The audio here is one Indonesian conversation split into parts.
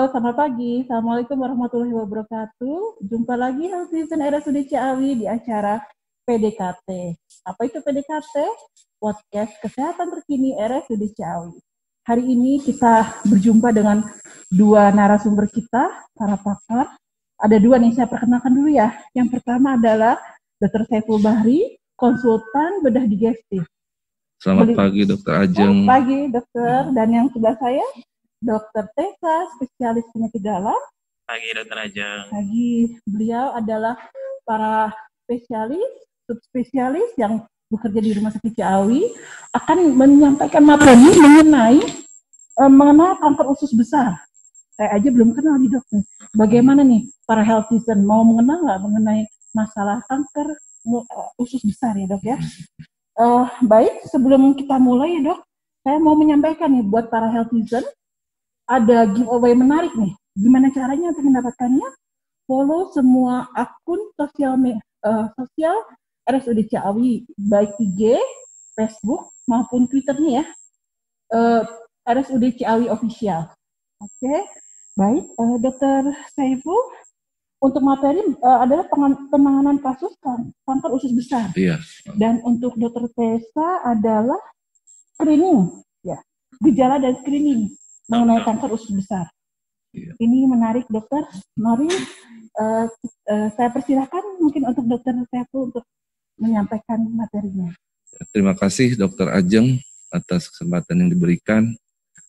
selamat pagi. Assalamualaikum warahmatullahi wabarakatuh. Jumpa lagi Health Vision RSUD Ciawi di acara PDKT. Apa itu PDKT? Podcast Kesehatan Terkini RSUD Ciawi. Hari ini kita berjumpa dengan dua narasumber kita, para pakar. Ada dua nih, saya perkenalkan dulu ya. Yang pertama adalah Dr. Saiful Bahri, konsultan bedah digestif. Selamat pagi Dr. Ajeng. Selamat pagi dokter. Dan yang sebelah saya Dr. Tessa, spesialis penyakit dalam. Pagi Dr. Ajeng. Pagi. Beliau adalah para spesialis, subspesialis yang bekerja di Rumah Sakit Ciawi akan menyampaikan materi mengenai kanker usus besar. Saya aja belum kenal nih dok. Bagaimana nih para healthizen mau mengenal nggak mengenai masalah kanker usus besar ya dok ya? Baik, sebelum kita mulai ya dok, saya mau menyampaikan nih buat para healthizen, ada giveaway menarik nih. Gimana caranya untuk mendapatkannya? Follow semua akun sosial RSUD Ciawi, baik IG, Facebook, maupun Twitternya ya. RSUD Ciawi Official. Oke, baik. Dr. Saiful, untuk materi adalah penanganan kasus kanker usus besar. Iya. Dan untuk Dr. Tessa adalah screening, ya, gejala dan screening mengenai kanker usus besar. Iya. Ini menarik dokter. Mari saya persilahkan mungkin untuk Dr. Saiful untuk menyampaikan materinya. Terima kasih Dr. Ajeng atas kesempatan yang diberikan.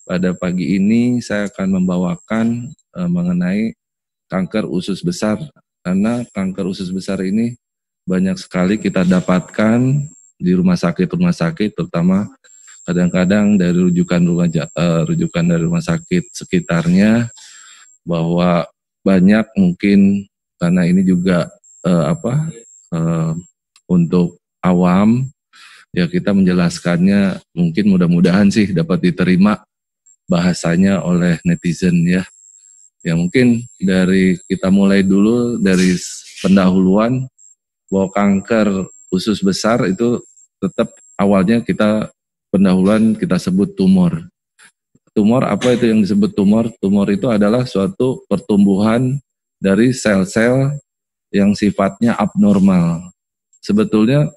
Pada pagi ini saya akan membawakan mengenai kanker usus besar, karena kanker usus besar ini banyak sekali kita dapatkan di rumah sakit, terutama kadang-kadang dari rujukan dari rumah sakit sekitarnya, bahwa banyak mungkin karena ini juga untuk awam ya, kita menjelaskannya mungkin mudah-mudahan sih dapat diterima bahasanya oleh netizen ya. Ya mungkin kita mulai dulu dari pendahuluan bahwa kanker usus besar itu tetap awalnya pendahuluan kita sebut tumor. Tumor, apa itu yang disebut tumor? Tumor itu adalah suatu pertumbuhan dari sel-sel yang sifatnya abnormal. Sebetulnya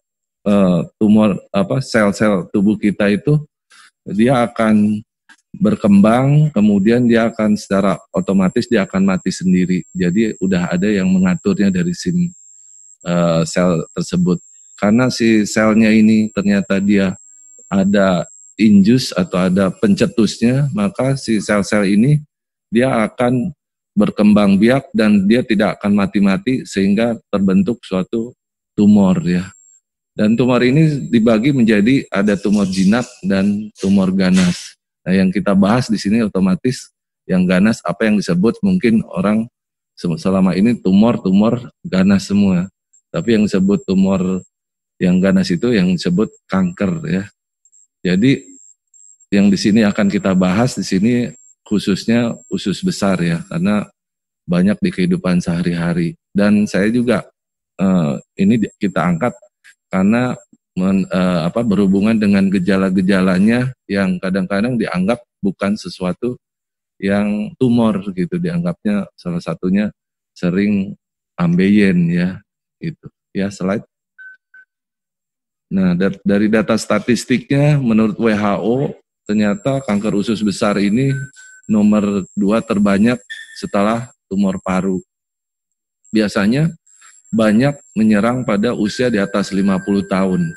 tumor sel-sel tubuh kita itu dia akan berkembang, kemudian dia akan secara otomatis dia akan mati sendiri. Jadi udah ada yang mengaturnya dari sel tersebut. Karena si selnya ini ternyata dia ada injus atau ada pencetusnya, maka si sel-sel ini dia akan berkembang biak dan dia tidak akan mati-mati sehingga terbentuk suatu tumor ya. Dan tumor ini dibagi menjadi ada tumor jinak dan tumor ganas. Nah, yang kita bahas di sini otomatis yang ganas apa yang disebut mungkin orang selama ini tumor ganas semua. Tapi yang disebut tumor yang ganas itu yang disebut kanker ya. Jadi yang di sini akan kita bahas di sini khususnya usus besar ya, karena banyak di kehidupan sehari-hari. Dan saya juga ini kita angkat karena berhubungan dengan gejala-gejalanya yang kadang-kadang dianggap bukan sesuatu yang tumor gitu, dianggapnya salah satunya sering ambeien ya gitu. Ya, slide. Nah, dari data statistiknya menurut WHO ternyata kanker usus besar ini nomor 2 terbanyak setelah tumor paru. Biasanya banyak menyerang pada usia di atas 50 tahun.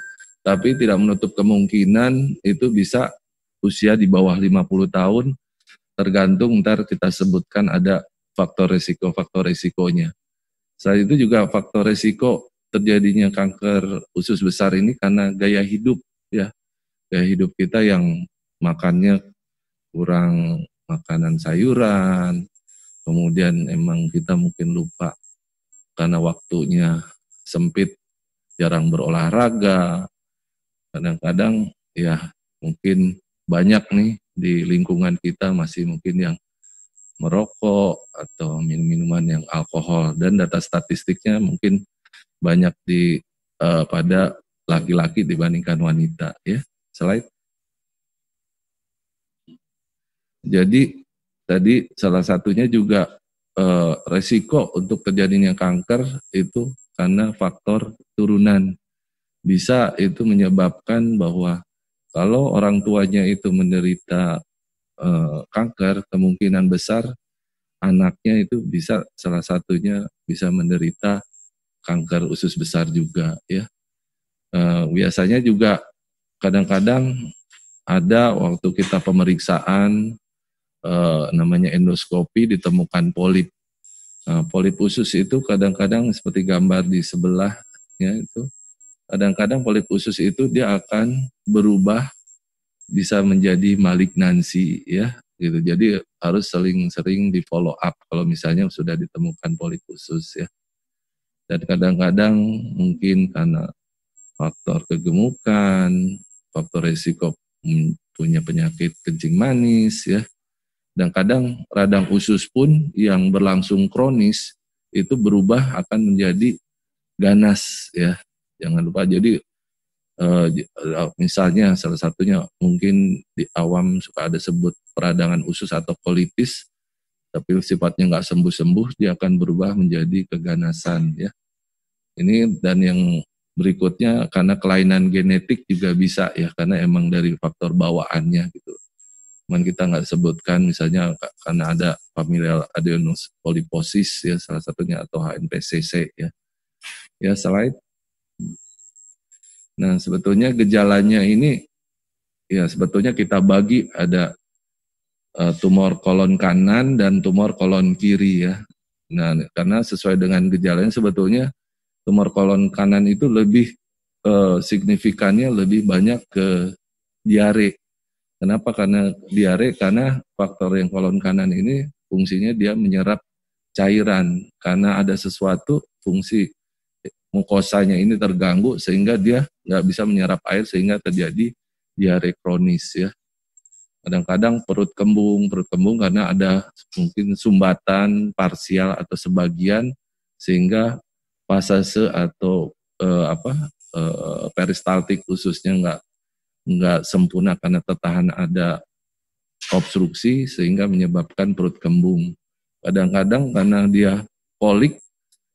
Tapi tidak menutup kemungkinan itu bisa usia di bawah 50 tahun, tergantung ntar kita sebutkan ada faktor resikonya. Selain itu juga faktor resiko terjadinya kanker usus besar ini karena gaya hidup ya. Gaya hidup kita yang makannya kurang makanan sayuran, kemudian emang kita mungkin lupa karena waktunya sempit, jarang berolahraga. Kadang-kadang ya mungkin banyak nih di lingkungan kita masih mungkin yang merokok atau minuman yang alkohol, dan data statistiknya mungkin banyak pada laki-laki dibandingkan wanita ya. Slide. Jadi tadi salah satunya juga resiko untuk terjadinya kanker itu karena faktor turunan. Bisa itu menyebabkan bahwa kalau orang tuanya itu menderita kanker, kemungkinan besar anaknya itu bisa salah satunya bisa menderita kanker usus besar juga ya. Biasanya juga kadang-kadang ada waktu kita pemeriksaan namanya endoskopi ditemukan polip. Polip usus itu kadang-kadang seperti gambar di sebelahnya itu, kadang-kadang polip usus itu dia akan berubah bisa menjadi malignansi ya gitu. Jadi harus sering-sering di follow up kalau misalnya sudah ditemukan polip usus ya. Dan kadang-kadang mungkin karena faktor kegemukan, faktor resiko punya penyakit kencing manis ya. Dan kadang radang usus pun yang berlangsung kronis itu berubah akan menjadi ganas ya. Jangan lupa jadi misalnya salah satunya mungkin di awam suka ada sebut peradangan usus atau kolitis, tapi sifatnya nggak sembuh-sembuh, dia akan berubah menjadi keganasan ya. Ini dan yang berikutnya karena kelainan genetik juga bisa ya, karena emang dari faktor bawaannya gitu. Cuman kita nggak sebutkan misalnya karena ada familial adenosis polyposis ya salah satunya atau HNPCC ya. Ya slide. Nah sebetulnya gejalanya ini ya sebetulnya kita bagi ada tumor kolon kanan dan tumor kolon kiri ya. Nah karena sesuai dengan gejalanya sebetulnya tumor kolon kanan itu lebih signifikannya lebih banyak ke diare. Kenapa? Karena diare, karena faktor yang kolon kanan ini fungsinya dia menyerap cairan. Karena ada sesuatu fungsi mukosanya ini terganggu sehingga dia nggak bisa menyerap air sehingga terjadi diare kronis ya. Kadang-kadang perut kembung karena ada mungkin sumbatan parsial atau sebagian sehingga pasase atau peristaltik ususnya nggak sempurna karena tertahan ada obstruksi sehingga menyebabkan perut kembung. Kadang-kadang karena dia kolik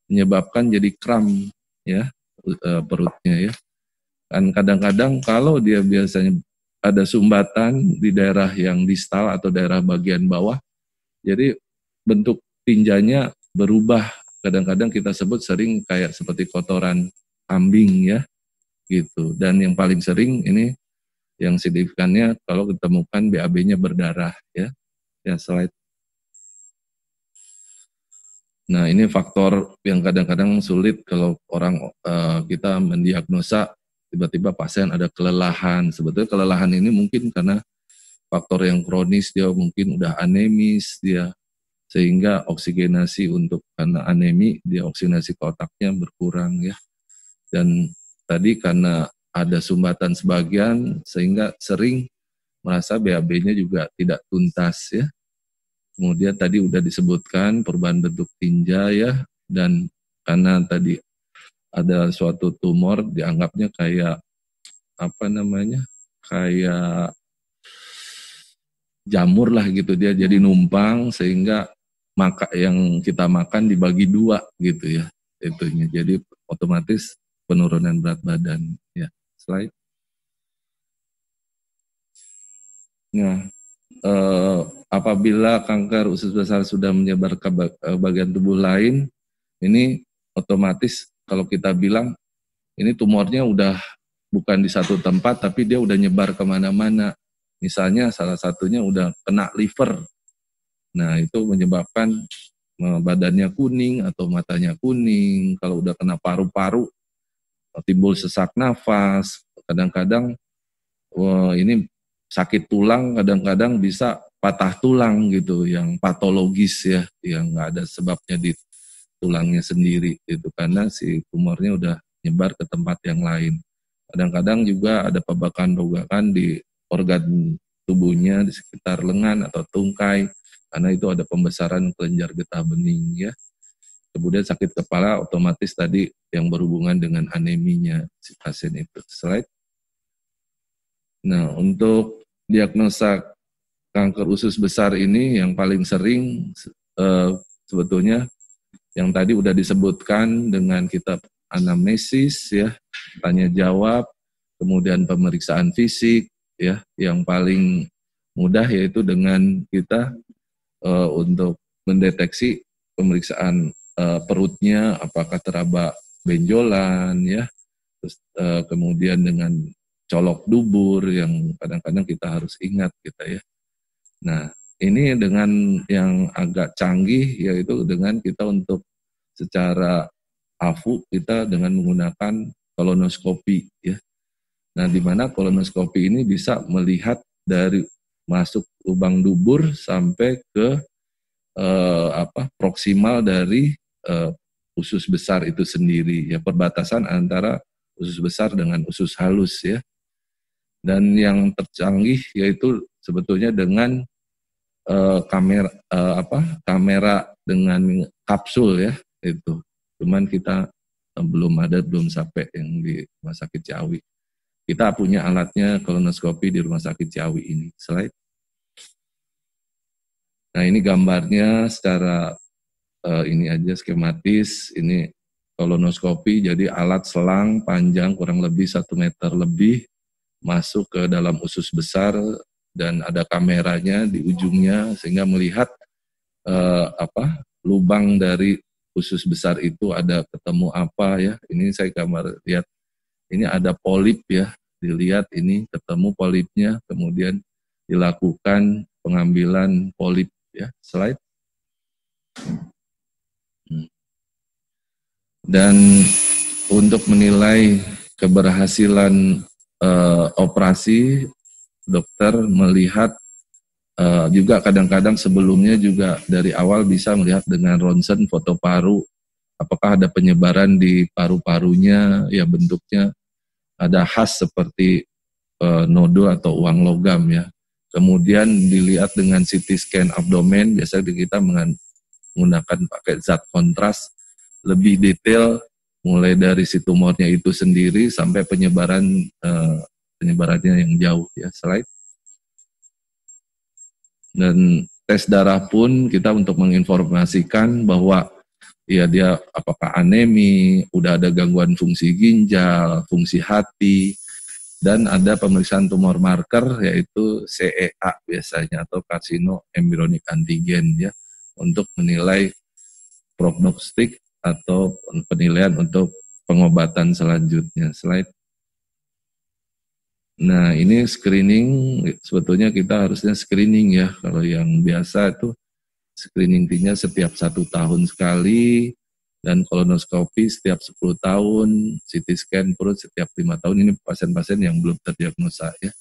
menyebabkan jadi kram ya perutnya ya. Dan kadang-kadang kalau dia biasanya ada sumbatan di daerah yang distal atau daerah bagian bawah, jadi bentuk tinjanya berubah. Kadang-kadang kita sebut sering kayak seperti kotoran kambing ya gitu. Dan yang paling sering ini yang signifikannya kalau ditemukan BAB-nya berdarah ya. Ya slide. Nah ini faktor yang kadang-kadang sulit kalau orang kita mendiagnosa tiba-tiba pasien ada kelelahan. Sebetulnya kelelahan ini mungkin karena faktor yang kronis, dia mungkin udah anemis dia sehingga oksigenasi untuk karena anemi dia oksigenasi ke otaknya berkurang ya. Dan tadi karena ada sumbatan sebagian sehingga sering merasa BAB-nya juga tidak tuntas ya. Kemudian tadi udah disebutkan perubahan bentuk tinja ya, dan karena tadi ada suatu tumor dianggapnya kayak apa namanya, kayak jamur lah gitu, dia jadi numpang sehingga yang kita makan dibagi dua gitu ya itunya, jadi otomatis penurunan berat badan ya. Slide. Nah, apabila kanker usus besar sudah menyebar ke bagian tubuh lain, ini otomatis kalau kita bilang ini tumornya udah bukan di satu tempat, tapi dia udah nyebar kemana-mana. Misalnya salah satunya udah kena liver. Nah itu menyebabkan badannya kuning atau matanya kuning. Kalau udah kena paru-paru, timbul sesak nafas. Kadang-kadang ini sakit tulang, kadang-kadang bisa patah tulang gitu, yang patologis ya, yang nggak ada sebabnya di tulangnya sendiri itu karena si tumornya udah nyebar ke tempat yang lain. Kadang-kadang juga ada pabakan-pabakan di organ tubuhnya di sekitar lengan atau tungkai karena itu ada pembesaran kelenjar getah bening ya. Kemudian sakit kepala otomatis tadi yang berhubungan dengan aneminya si pasien itu. Slide. Nah, untuk diagnosa kanker usus besar ini yang paling sering sebetulnya yang tadi udah disebutkan dengan kita anamnesis ya, tanya jawab, kemudian pemeriksaan fisik ya, yang paling mudah yaitu dengan kita untuk mendeteksi pemeriksaan perutnya apakah teraba benjolan ya, terus kemudian dengan colok dubur yang kadang-kadang kita harus ingat kita ya. Nah, ini dengan yang agak canggih yaitu dengan kita untuk secara AFU kita dengan menggunakan kolonoskopi ya. Nah, di mana kolonoskopi ini bisa melihat dari masuk lubang dubur sampai ke proksimal dari usus besar itu sendiri ya, perbatasan antara usus besar dengan usus halus ya. Dan yang tercanggih yaitu sebetulnya dengan kamera dengan kapsul ya itu. Cuman kita belum sampai yang di Rumah Sakit Ciawi. Kita punya alatnya kolonoskopi di Rumah Sakit Ciawi ini. Slide. Nah, ini gambarnya secara ini aja skematis. Ini kolonoskopi, jadi alat selang panjang kurang lebih 1 meter lebih masuk ke dalam usus besar dan ada kameranya di ujungnya sehingga melihat lubang dari usus besar itu ada ketemu apa ya. Ini saya gambar lihat. Ini ada polip ya. Dilihat ini ketemu polipnya, kemudian dilakukan pengambilan polip ya. Slide. Dan untuk menilai keberhasilan operasi, dokter melihat juga kadang-kadang sebelumnya juga dari awal bisa melihat dengan ronsen foto paru, apakah ada penyebaran di paru-parunya, ya bentuknya ada khas seperti nodul atau uang logam ya. Kemudian dilihat dengan CT scan abdomen, biasanya kita menggunakan pakai zat kontras, lebih detail mulai dari si tumornya itu sendiri sampai penyebarannya yang jauh ya. Slide. Dan tes darah pun kita untuk menginformasikan bahwa ya dia apakah anemi, udah ada gangguan fungsi ginjal, fungsi hati, dan ada pemeriksaan tumor marker yaitu CEA biasanya atau karsino embryonic antigen ya untuk menilai prognostik atau penilaian untuk pengobatan selanjutnya. Slide. Nah, ini screening, sebetulnya kita harusnya screening ya. Kalau yang biasa itu screening-nya setiap 1 tahun sekali, dan kolonoskopi setiap 10 tahun, CT scan perut setiap 5 tahun. Ini pasien-pasien yang belum terdiagnosa ya.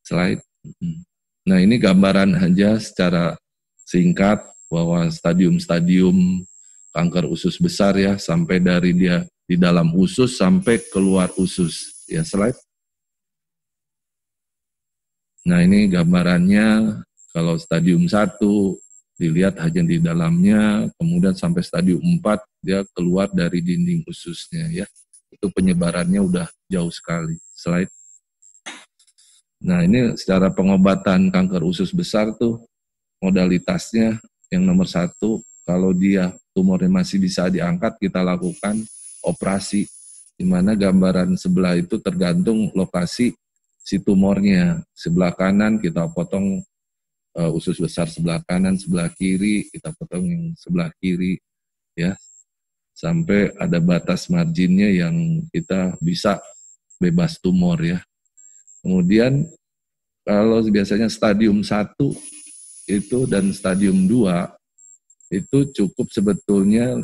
Slide. Nah, ini gambaran aja secara singkat bahwa stadium-stadium kanker usus besar ya, sampai dari dia di dalam usus sampai keluar usus. Ya, slide. Nah, ini gambarannya kalau stadium 1 dilihat hanya di dalamnya, kemudian sampai stadium 4 dia keluar dari dinding ususnya ya. Itu penyebarannya udah jauh sekali. Slide. Nah, ini secara pengobatan kanker usus besar tuh modalitasnya yang nomor 1, kalau dia tumornya masih bisa diangkat, kita lakukan operasi, di mana gambaran sebelah itu tergantung lokasi si tumornya. Sebelah kanan kita potong usus besar sebelah kanan, sebelah kiri kita potong yang sebelah kiri ya, sampai ada batas marginnya yang kita bisa bebas tumor ya. Kemudian kalau biasanya stadium 1 itu dan stadium 2 itu cukup sebetulnya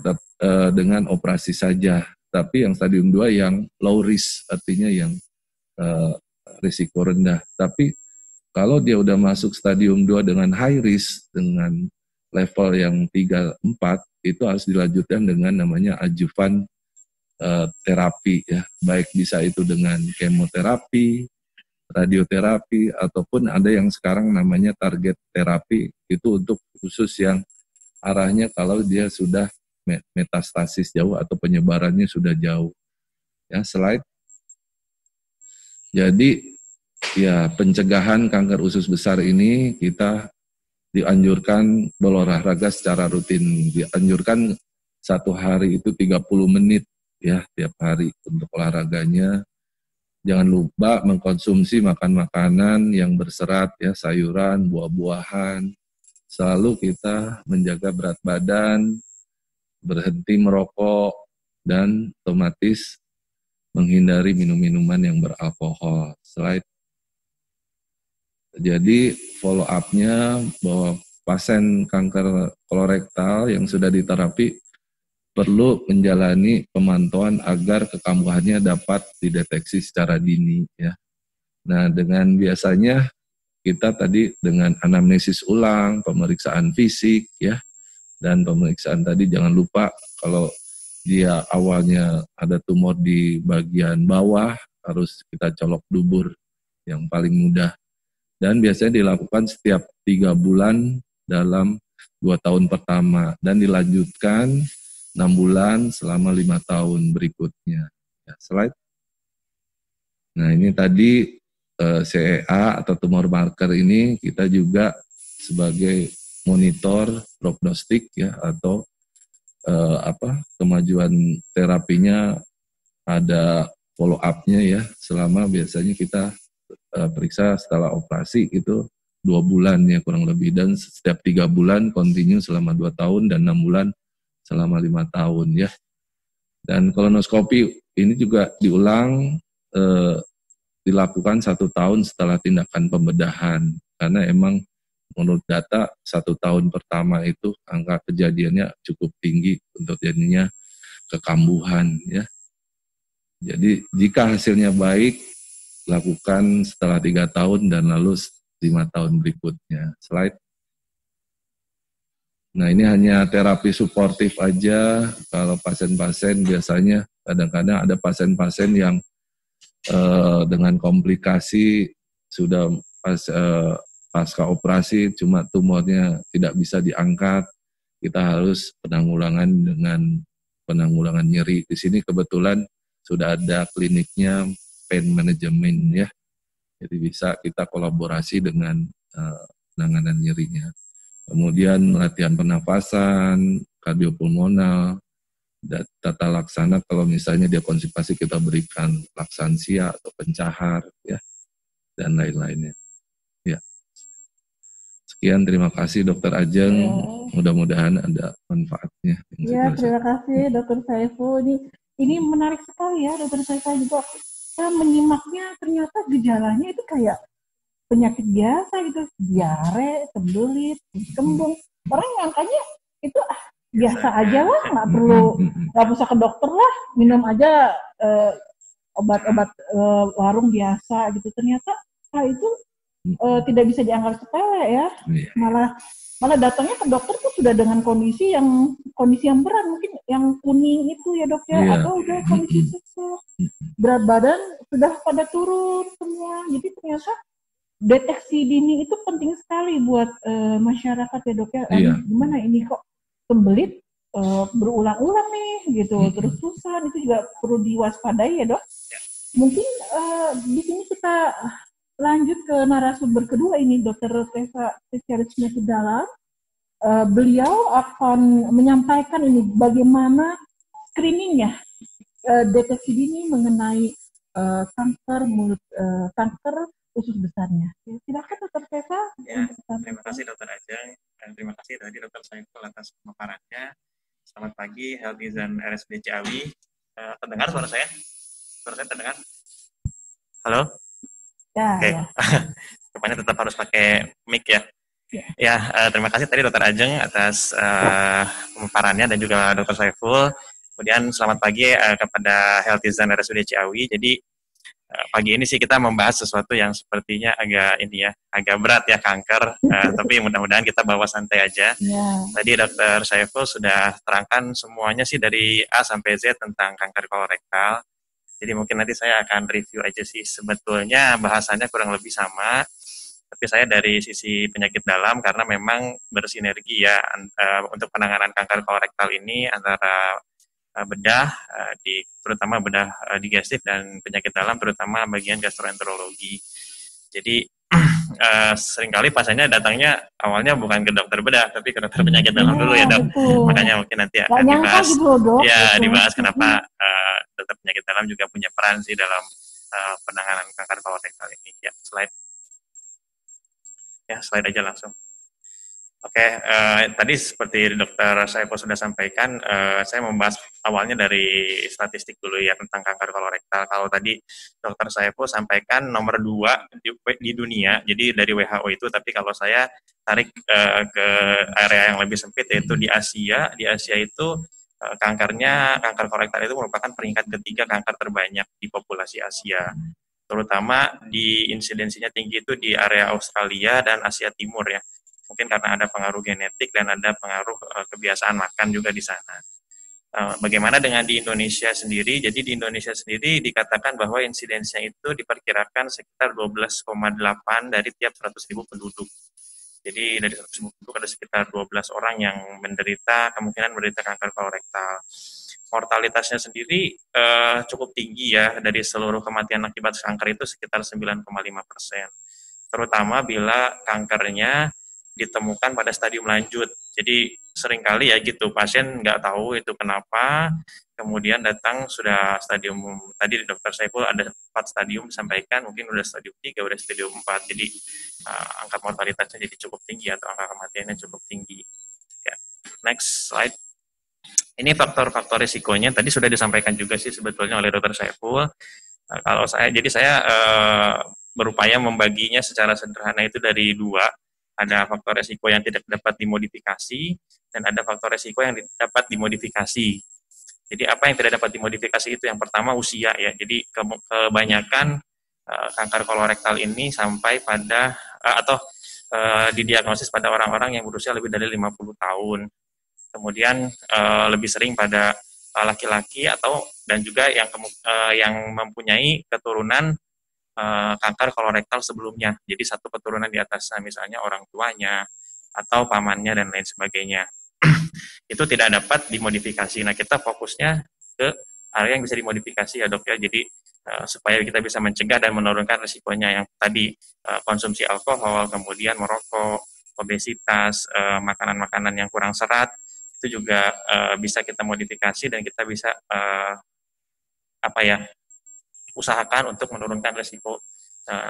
dengan operasi saja. Tapi yang stadium 2 yang low risk, artinya yang risiko rendah. Tapi kalau dia udah masuk stadium 2 dengan high risk, dengan level yang 3, 4, itu harus dilanjutkan dengan namanya adjuvan terapi ya. Baik bisa itu dengan kemoterapi, radioterapi, ataupun ada yang sekarang namanya target terapi, itu untuk khusus yang arahnya kalau dia sudah metastasis jauh atau penyebarannya sudah jauh. Ya, slide. Jadi ya pencegahan kanker usus besar ini kita dianjurkan berolahraga secara rutin. Dianjurkan satu hari itu 30 menit ya tiap hari untuk olahraganya. Jangan lupa mengkonsumsi makan-makanan yang berserat ya, sayuran, buah-buahan. Selalu kita menjaga berat badan, berhenti merokok, dan otomatis menghindari minum-minuman yang beralkohol. Jadi follow up-nya bahwa pasien kanker kolorektal yang sudah diterapi perlu menjalani pemantauan agar kekambuhannya dapat dideteksi secara dini ya. Nah, dengan biasanya kita tadi dengan anamnesis ulang, pemeriksaan fisik ya, dan pemeriksaan tadi jangan lupa kalau dia awalnya ada tumor di bagian bawah harus kita colok dubur yang paling mudah. Dan biasanya dilakukan setiap 3 bulan dalam 2 tahun pertama dan dilanjutkan 6 bulan selama 5 tahun berikutnya. Ya, slide. Nah ini tadi CEA atau tumor marker ini kita juga sebagai monitor prognostik ya atau kemajuan terapinya ada follow up-nya ya selama biasanya kita periksa setelah operasi itu 2 bulan ya kurang lebih dan setiap 3 bulan continue selama 2 tahun dan 6 bulan selama 5 tahun ya. Dan kolonoskopi ini juga diulang dilakukan 1 tahun setelah tindakan pembedahan karena emang menurut data 1 tahun pertama itu angka kejadiannya cukup tinggi untuk jadinya kekambuhan ya. Jadi jika hasilnya baik lakukan setelah 3 tahun dan lalu 5 tahun berikutnya. Slide. Nah ini hanya terapi suportif aja. Kalau pasien-pasien biasanya kadang-kadang ada pasien-pasien yang dengan komplikasi sudah pasca operasi cuma tumornya tidak bisa diangkat. Kita harus penanggulangan dengan penanggulangan nyeri. Di sini kebetulan sudah ada kliniknya pain management ya, jadi bisa kita kolaborasi dengan penanganan nyerinya. Kemudian latihan pernapasan, kardiopulmonal, tata laksana kalau misalnya dia konstipasi kita berikan laksansia atau pencahar ya, dan lain-lainnya. Ya. Sekian, terima kasih Dokter Ajeng, mudah-mudahan ada manfaatnya. Ya, terima kasih Dokter Saiful. Ini menarik sekali ya Dokter Saiful juga. Saya menyimaknya ternyata gejalanya itu kayak penyakit biasa gitu, diare, sembelit, kembung. Orang nyangkanya itu biasa aja lah, nggak usah ke dokter lah, minum aja obat-obat warung biasa gitu. Ternyata itu tidak bisa dianggap sepele ya, malah datangnya ke dokter tuh sudah dengan kondisi yang berat, mungkin yang kuning itu ya dok ya, atau udah kondisi sesek, berat badan sudah pada turun semua. Jadi ternyata deteksi dini itu penting sekali buat masyarakat ya dok ya. Gimana ini kok sembelit berulang-ulang nih gitu, terus susah, itu juga perlu diwaspadai ya dok. Mungkin di sini kita lanjut ke narasumber kedua ini, Dokter Tessa, spesialis penyakit dalam. Beliau akan menyampaikan ini bagaimana screeningnya, deteksi dini mengenai kanker mulut, kanker usus besarnya. Silakan Dokter Tessa. Ya, terima kasih Dokter Ajeng dan terima kasih tadi Dokter Saiful atas pemaparannya. Selamat pagi, Healthizen RSUD Ciawi. Terdengar suara saya? Suara saya terdengar? Halo? Oke. Rupanya tetap harus pakai mic ya. Terima kasih tadi Dokter Ajeng atas pemaparannya dan juga Dokter Saiful. Kemudian selamat pagi kepada Healthizen RSUD Ciawi. Jadi pagi ini sih kita membahas sesuatu yang sepertinya agak berat ya, kanker. Tapi mudah-mudahan kita bawa santai aja. Tadi Dokter Saiful sudah terangkan semuanya sih dari A sampai Z tentang kanker kolorektal. Jadi mungkin nanti saya akan review aja sih, sebetulnya bahasanya kurang lebih sama, tapi saya dari sisi penyakit dalam karena memang bersinergi ya untuk penanganan kanker kolorektal ini antara bedah, terutama bedah digestif dan penyakit dalam terutama bagian gastroenterologi. Jadi seringkali pasiennya datangnya awalnya bukan ke dokter bedah, tapi ke dokter penyakit dalam dulu ya dok. Betul. Makanya mungkin nanti akan dibahas. Gitu, dok. Ya, dibahas kenapa dokter penyakit dalam juga punya peran sih dalam penanganan kanker kolorektal ini. Ya, slide aja langsung. Oke, tadi seperti Dokter Saiful sudah sampaikan, saya membahas awalnya dari statistik dulu ya tentang kanker kolorektal. Kalau tadi Dokter Saiful sampaikan nomor 2 di dunia, jadi dari WHO itu, tapi kalau saya tarik ke area yang lebih sempit yaitu di Asia. Di Asia itu kanker kolorektal itu merupakan peringkat ketiga kanker terbanyak di populasi Asia. Terutama di insidensinya tinggi itu di area Australia dan Asia Timur ya. Mungkin karena ada pengaruh genetik dan ada pengaruh kebiasaan makan juga di sana. Bagaimana dengan di Indonesia sendiri? Jadi di Indonesia sendiri dikatakan bahwa insidensinya itu diperkirakan sekitar 12,8 dari tiap 100.000 penduduk. Jadi dari 100.000 penduduk ada sekitar 12 orang yang kemungkinan menderita kanker kolorektal. Mortalitasnya sendiri cukup tinggi ya, dari seluruh kematian akibat kanker itu sekitar 9,5%. Terutama bila kankernya ditemukan pada stadium lanjut. Jadi seringkali ya gitu, pasien nggak tahu itu kenapa, kemudian datang sudah stadium, tadi Dokter Saiful ada 4 stadium disampaikan, mungkin udah stadium 3, udah stadium 4, jadi angka mortalitasnya jadi cukup tinggi atau angka kematiannya cukup tinggi. Ya. Next slide. Ini faktor-faktor risikonya, tadi sudah disampaikan juga sih sebetulnya oleh Dokter Saiful. Kalau saya berupaya membaginya secara sederhana itu dari 2. Ada faktor resiko yang tidak dapat dimodifikasi, dan ada faktor resiko yang dapat dimodifikasi. Jadi apa yang tidak dapat dimodifikasi itu? Yang pertama usia ya. Jadi kebanyakan kanker kolorektal ini sampai pada didiagnosis pada orang-orang yang berusia lebih dari 50 tahun. Kemudian lebih sering pada laki-laki dan juga yang mempunyai keturunan kanker kolorektal sebelumnya. Jadi satu keturunan di atasnya, misalnya orang tuanya atau pamannya dan lain sebagainya. Itu tidak dapat dimodifikasi. Nah, kita fokusnya ke area yang bisa dimodifikasi ya dok ya. Jadi supaya kita bisa mencegah dan menurunkan risikonya yang tadi konsumsi alkohol, kemudian merokok, obesitas, makanan-makanan yang kurang serat, itu juga bisa kita modifikasi dan kita bisa usahakan untuk menurunkan risiko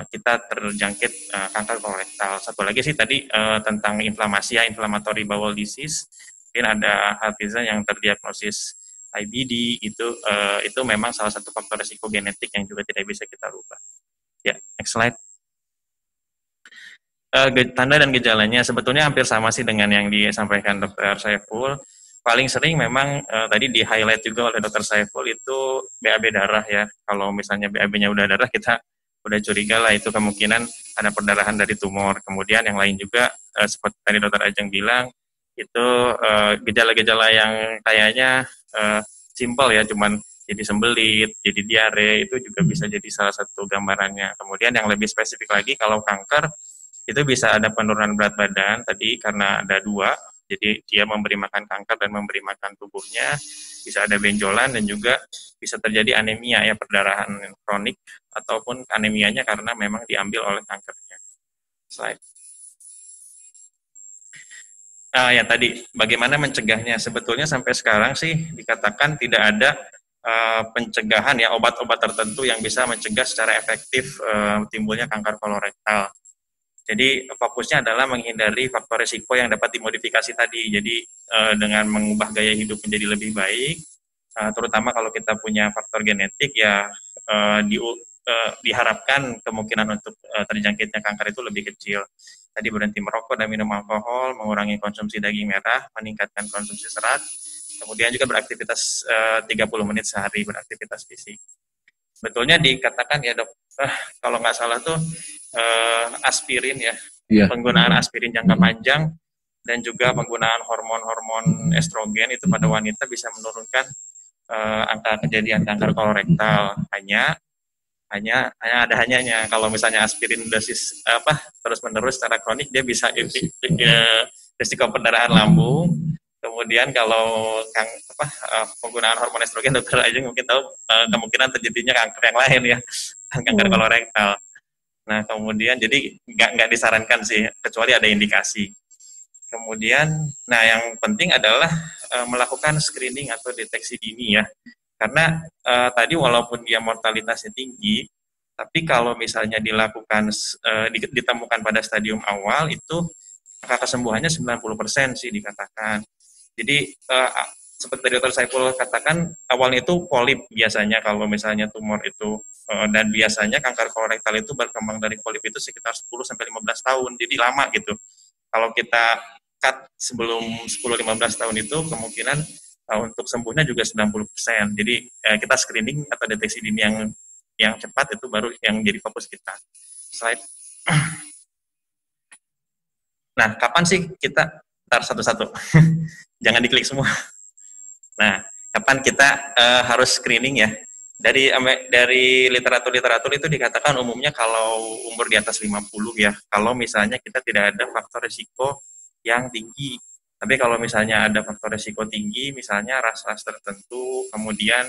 kita terjangkit kanker kolorektal. Satu lagi sih tadi tentang inflamasi ya, inflammatory bowel disease. Mungkin ada healthizen yang terdiagnosis IBD, itu memang salah satu faktor risiko genetik yang juga tidak bisa kita rubah. Ya, next slide. Tanda dan gejalanya sebetulnya hampir sama sih dengan yang disampaikan Dr. Saiful. Paling sering memang tadi di highlight juga oleh Dr. Saiful itu BAB darah ya. Kalau misalnya BAB-nya udah darah, kita udah curiga lah itu kemungkinan ada perdarahan dari tumor. Kemudian yang lain juga seperti tadi Dr. Ajeng bilang, itu gejala-gejala yang kayaknya simpel ya, cuman jadi sembelit, jadi diare, itu juga bisa jadi salah satu gambarannya. Kemudian yang lebih spesifik lagi, kalau kanker itu bisa ada penurunan berat badan tadi karena ada 2. Jadi dia memberi makan kanker dan memberi makan tubuhnya, bisa ada benjolan dan juga bisa terjadi anemia ya, perdarahan kronik ataupun anemianya karena memang diambil oleh kankernya. Slide. Ya tadi bagaimana mencegahnya? Sebetulnya sampai sekarang sih dikatakan tidak ada pencegahan ya, obat-obat tertentu yang bisa mencegah secara efektif timbulnya kanker kolorektal. Jadi fokusnya adalah menghindari faktor risiko yang dapat dimodifikasi tadi. Jadi dengan mengubah gaya hidup menjadi lebih baik, terutama kalau kita punya faktor genetik ya diharapkan kemungkinan untuk terjangkitnya kanker itu lebih kecil. Tadi berhenti merokok dan minum alkohol, mengurangi konsumsi daging merah, meningkatkan konsumsi serat, kemudian juga beraktivitas 30 menit sehari, beraktivitas fisik. Betulnya dikatakan ya dok, kalau nggak salah tuh aspirin ya, penggunaan aspirin jangka panjang dan juga penggunaan hormon-hormon estrogen itu pada wanita bisa menurunkan angka kejadian kanker kolorektal. Hanya ada hanyanya, kalau misalnya aspirin dosis terus-menerus secara kronik dia bisa risiko perdarahan lambung. Kemudian kalau penggunaan hormon estrogen, dokter Ajeng mungkin tahu kemungkinan terjadinya kanker yang lain ya, kanker kolorektal. Nah, kemudian jadi nggak disarankan sih, kecuali ada indikasi. Kemudian, nah yang penting adalah melakukan screening atau deteksi dini ya. Karena tadi walaupun dia mortalitasnya tinggi, tapi kalau misalnya dilakukan ditemukan pada stadium awal itu angka kesembuhannya 90% sih dikatakan. Jadi seperti Dr. Saiful katakan, awalnya itu polip biasanya kalau misalnya tumor itu, dan biasanya kanker kolorektal itu berkembang dari polip itu sekitar 10-15 tahun, jadi lama gitu. Kalau kita cut sebelum 10-15 tahun itu, kemungkinan untuk sembuhnya juga 90%. Jadi kita screening atau deteksi dini yang cepat itu baru yang jadi fokus kita. Slide. Nah, kapan sih kita, tar satu-satu, jangan diklik semua. Nah, kapan kita harus screening ya? Dari literatur itu dikatakan umumnya kalau umur di atas 50 ya, kalau misalnya kita tidak ada faktor risiko yang tinggi. Tapi kalau misalnya ada faktor risiko tinggi, misalnya ras-ras tertentu, kemudian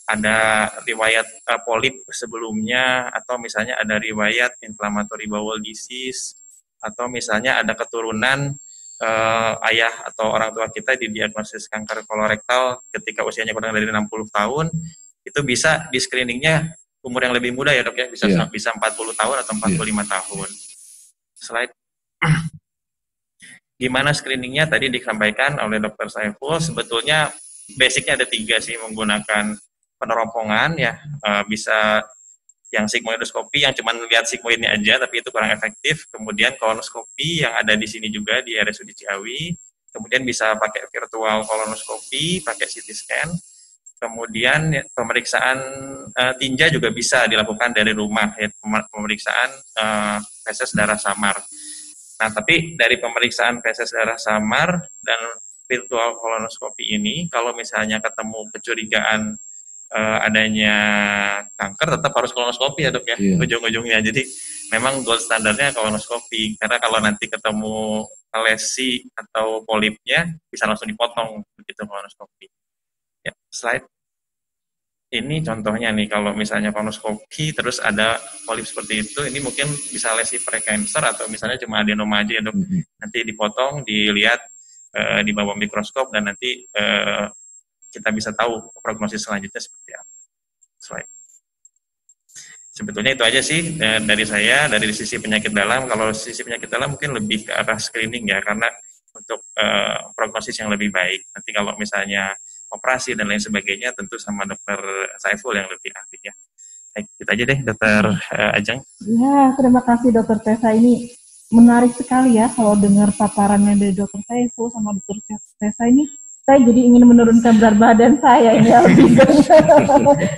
ada riwayat polip sebelumnya, atau misalnya ada riwayat inflammatory bowel disease, atau misalnya ada keturunan ayah atau orang tua kita didiagnosis kanker kolorektal ketika usianya kurang dari 60 tahun, itu bisa di screeningnya umur yang lebih muda ya dok ya, bisa 40 tahun atau 45 tahun. Slide. Gimana screeningnya tadi disampaikan oleh Dr. Saiful, sebetulnya basicnya ada 3 sih, menggunakan peneropongan ya, bisa yang sigmoidoskopi yang cuma lihat sigmoidnya aja tapi itu kurang efektif, kemudian kolonoskopi yang ada di sini juga di RSUD Ciawi, kemudian bisa pakai virtual kolonoskopi, pakai CT scan, kemudian pemeriksaan tinja juga bisa dilakukan dari rumah ya, pemeriksaan feses darah samar. Nah, tapi dari pemeriksaan feses darah samar dan virtual kolonoskopi ini, kalau misalnya ketemu kecurigaan adanya kanker, tetap harus kolonoskopi ya dok ya, ujung-ujungnya. Jadi memang gold standarnya kolonoskopi, karena kalau nanti ketemu lesi atau polipnya bisa langsung dipotong begitu kolonoskopi. Ya, slide. Ini contohnya nih, kalau misalnya kolonoskopi terus ada polip seperti itu, ini mungkin bisa lesi precancer atau misalnya cuma adenoma aja ya dok. Nanti dipotong, dilihat di bawah mikroskop, dan nanti kita bisa tahu prognosis selanjutnya seperti apa. Slide. Sebetulnya itu aja sih dari saya, dari sisi penyakit dalam. Kalau sisi penyakit dalam mungkin lebih ke arah screening ya, karena untuk prognosis yang lebih baik. Nanti kalau misalnya operasi dan lain sebagainya, tentu sama Dr. Saiful yang lebih ahli ya. Baik, kita aja deh Dr. Ajeng. Ya, terima kasih Dr. Tessa. Ini menarik sekali ya kalau dengar paparannya dari Dr. Saiful sama Dr. Tessa ini. Saya jadi ingin menurunkan berat badan saya ini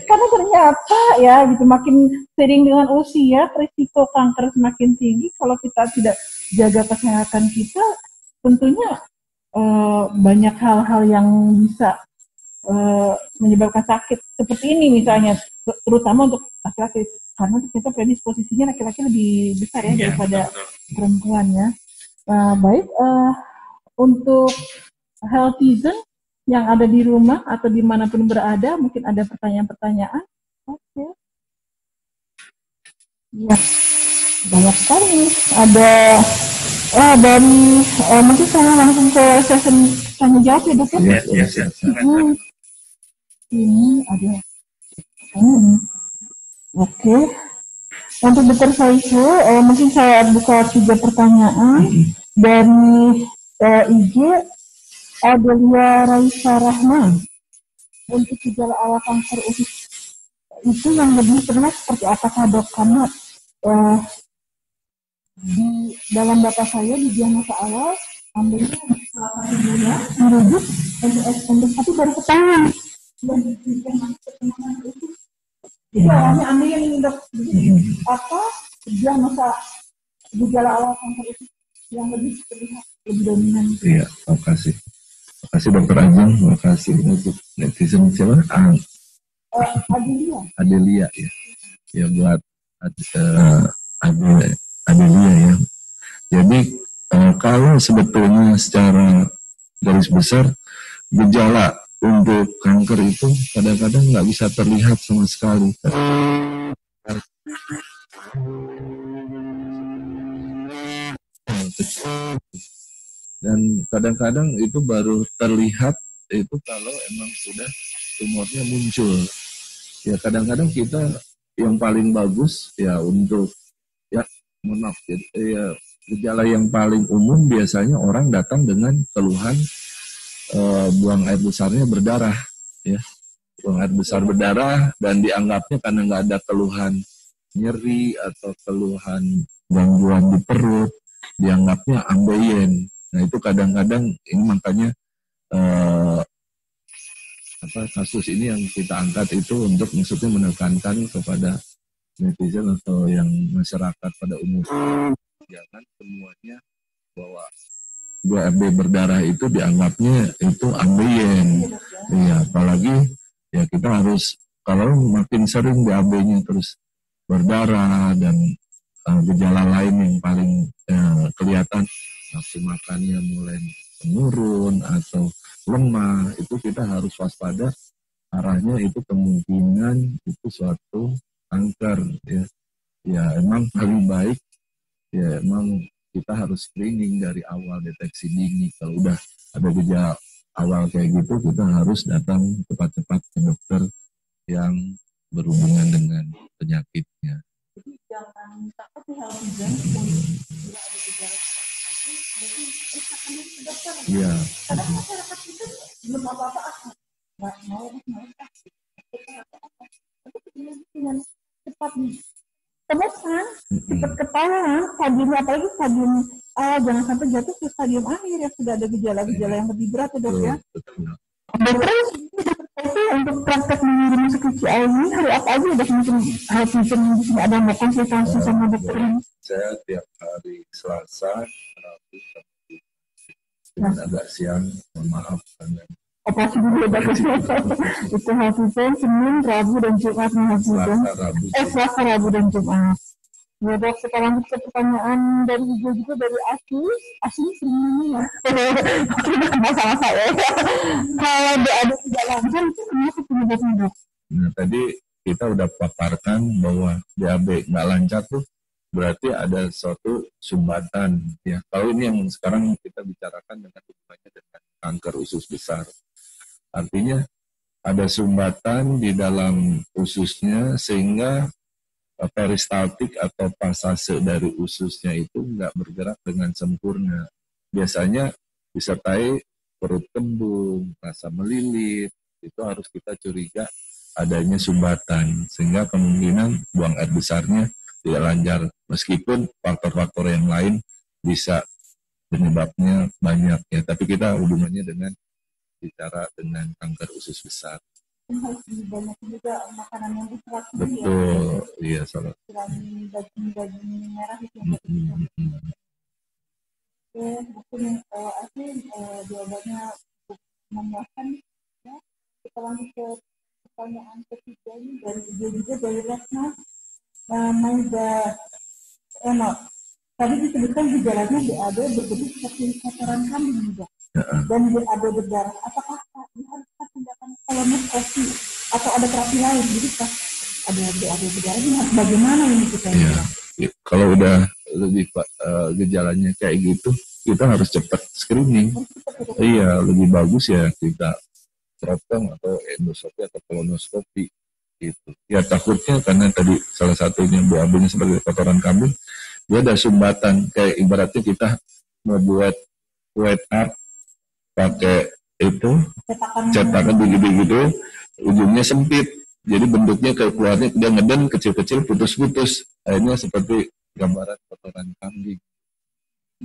karena ternyata ya gitu, makin sering dengan usia risiko kanker semakin tinggi. Kalau kita tidak jaga kesehatan kita, tentunya banyak hal-hal yang bisa menyebabkan sakit seperti ini misalnya, terutama untuk laki-laki, karena kita predisposisinya laki-laki lebih besar ya daripada perempuan ya. Baik, untuk healthizen yang ada di rumah atau dimanapun berada, mungkin ada pertanyaan-pertanyaan. Oke. Ya, banyak sekali. Ada dari mungkin saya langsung ke sesi tanya jawab ya dok ya. Yes. Ini ada. Oke. Untuk Dr. Saiful, mungkin saya buka 3 pertanyaan dari IG. Adelia Raisa Rahman, untuk gejala awal kanker usus itu yang lebih pernah seperti apakah dok? Karena di dalam data saya di diagnosa awal ambilnya selama 1 bulan merujuk untuk tapi baru ketahuan dan pertemuan itu awalnya ambilnya ini dok. Apa diagnosa gejala awal kanker usus yang lebih terlihat lebih dominan? Iya, terima kasih. Terima kasih Dr. Ajeng, terima kasih untuk netizen siapa? Adelia ya. Ya buat Adelia ya. Jadi kalau sebetulnya secara garis besar gejala untuk kanker itu kadang-kadang nggak bisa terlihat sama sekali. kadang-kadang itu baru terlihat itu kalau emang sudah tumornya muncul. Ya kadang-kadang kita yang paling bagus ya untuk ya mohon maaf ya gejala yang paling umum biasanya orang datang dengan keluhan buang air besarnya berdarah ya. Buang air besar berdarah dan dianggapnya karena nggak ada keluhan nyeri atau keluhan gangguan di perut, dianggapnya ambeien. Nah itu kadang-kadang ini makanya kasus ini yang kita angkat itu untuk maksudnya menekankan kepada netizen atau yang masyarakat pada umumnya jangan semuanya bahwa 2AB berdarah itu dianggapnya itu ambeien. Ya apalagi ya kita harus kalau makin sering BAB-nya terus berdarah dan gejala lain yang paling kelihatan nafsu makannya mulai menurun atau lemah, itu kita harus waspada, arahnya itu kemungkinan itu suatu kanker ya. Ya emang paling baik ya emang kita harus screening dari awal, deteksi dini. Kalau udah ada gejala awal kayak gitu kita harus datang cepat-cepat ke dokter yang berhubungan dengan penyakitnya. Jadi jangan takut di hal hujan bila ada gejala seperti itu, akan ke dokter. Iya. Kadang masyarakat kita belum apa-apa nggak mau dengan cepat temukan, cepat ketahuan stadium apalagi stadium jangan sampai jatuh ke stadium akhir yang sudah ada gejala-gejala yang lebih berat ya dok ya. Terus untuk praktek mengirim skripsi ini hari apa aja dok mungkin hari season di sini ada mau konsultasi sama dokter ini? Saya tiap hari Selasa, Rabu, Sabtu. Dan agak siang, mohon maaf karena operasi dulu ya dok. Itu hari season Senin, Rabu dan Jumat nih hari season. Selasa, Rabu dan Jumat. Ya dok, sekarang kita pertanyaan dari juga dari Asi sering nanya ya. Masalah saya. Kalau ada tidak lancar itu kenapa penyebabnya dok? Nah tadi kita udah paparkan bahwa BAB nggak lancar tuh berarti ada suatu sumbatan ya. Kalau ini yang sekarang kita bicarakan dengan hubungannya dengan kanker usus besar, artinya ada sumbatan di dalam ususnya sehingga peristaltik atau pasase dari ususnya itu nggak bergerak dengan sempurna. Biasanya disertai perut kembung, rasa melilit, itu harus kita curiga adanya sumbatan. Sehingga kemungkinan buang air besarnya tidak lancar. Meskipun faktor-faktor yang lain bisa penyebabnya banyak ya. Tapi kita hubungannya dengan bicara dengan kanker usus besar. Harus banyak juga makanan yang berserat. Betul, iya salah. Daging merah itu yang mungkin jawabannya memuaskan ya. Kita lanjut ke pertanyaan ketiga ini dari Retna Maida tadi disebutkan gejalanya BAB berbentuk seperti kotoran kambing juga dan BAB berdarah. Apakah diharuskan tindakan kolonoskopi atau ada terapi lain? Jadi pas ada BAB berdarah ini bagaimana ini kita? Ya, kalau udah lebih gejalanya kayak gitu, kita harus cepat screening. Iya, lebih bagus ya kita teropong atau endoskopi atau kolonoskopi gitu. Ya takutnya karena tadi salah satunya BAB-nya sebagai kotoran kambing, dia ada sumbatan kayak ibaratnya kita mau buat wet art pakai itu cetakan begitu ujungnya sempit, jadi bentuknya keluarnya dia ngeden kecil-kecil putus-putus, akhirnya seperti gambaran kotoran kambing.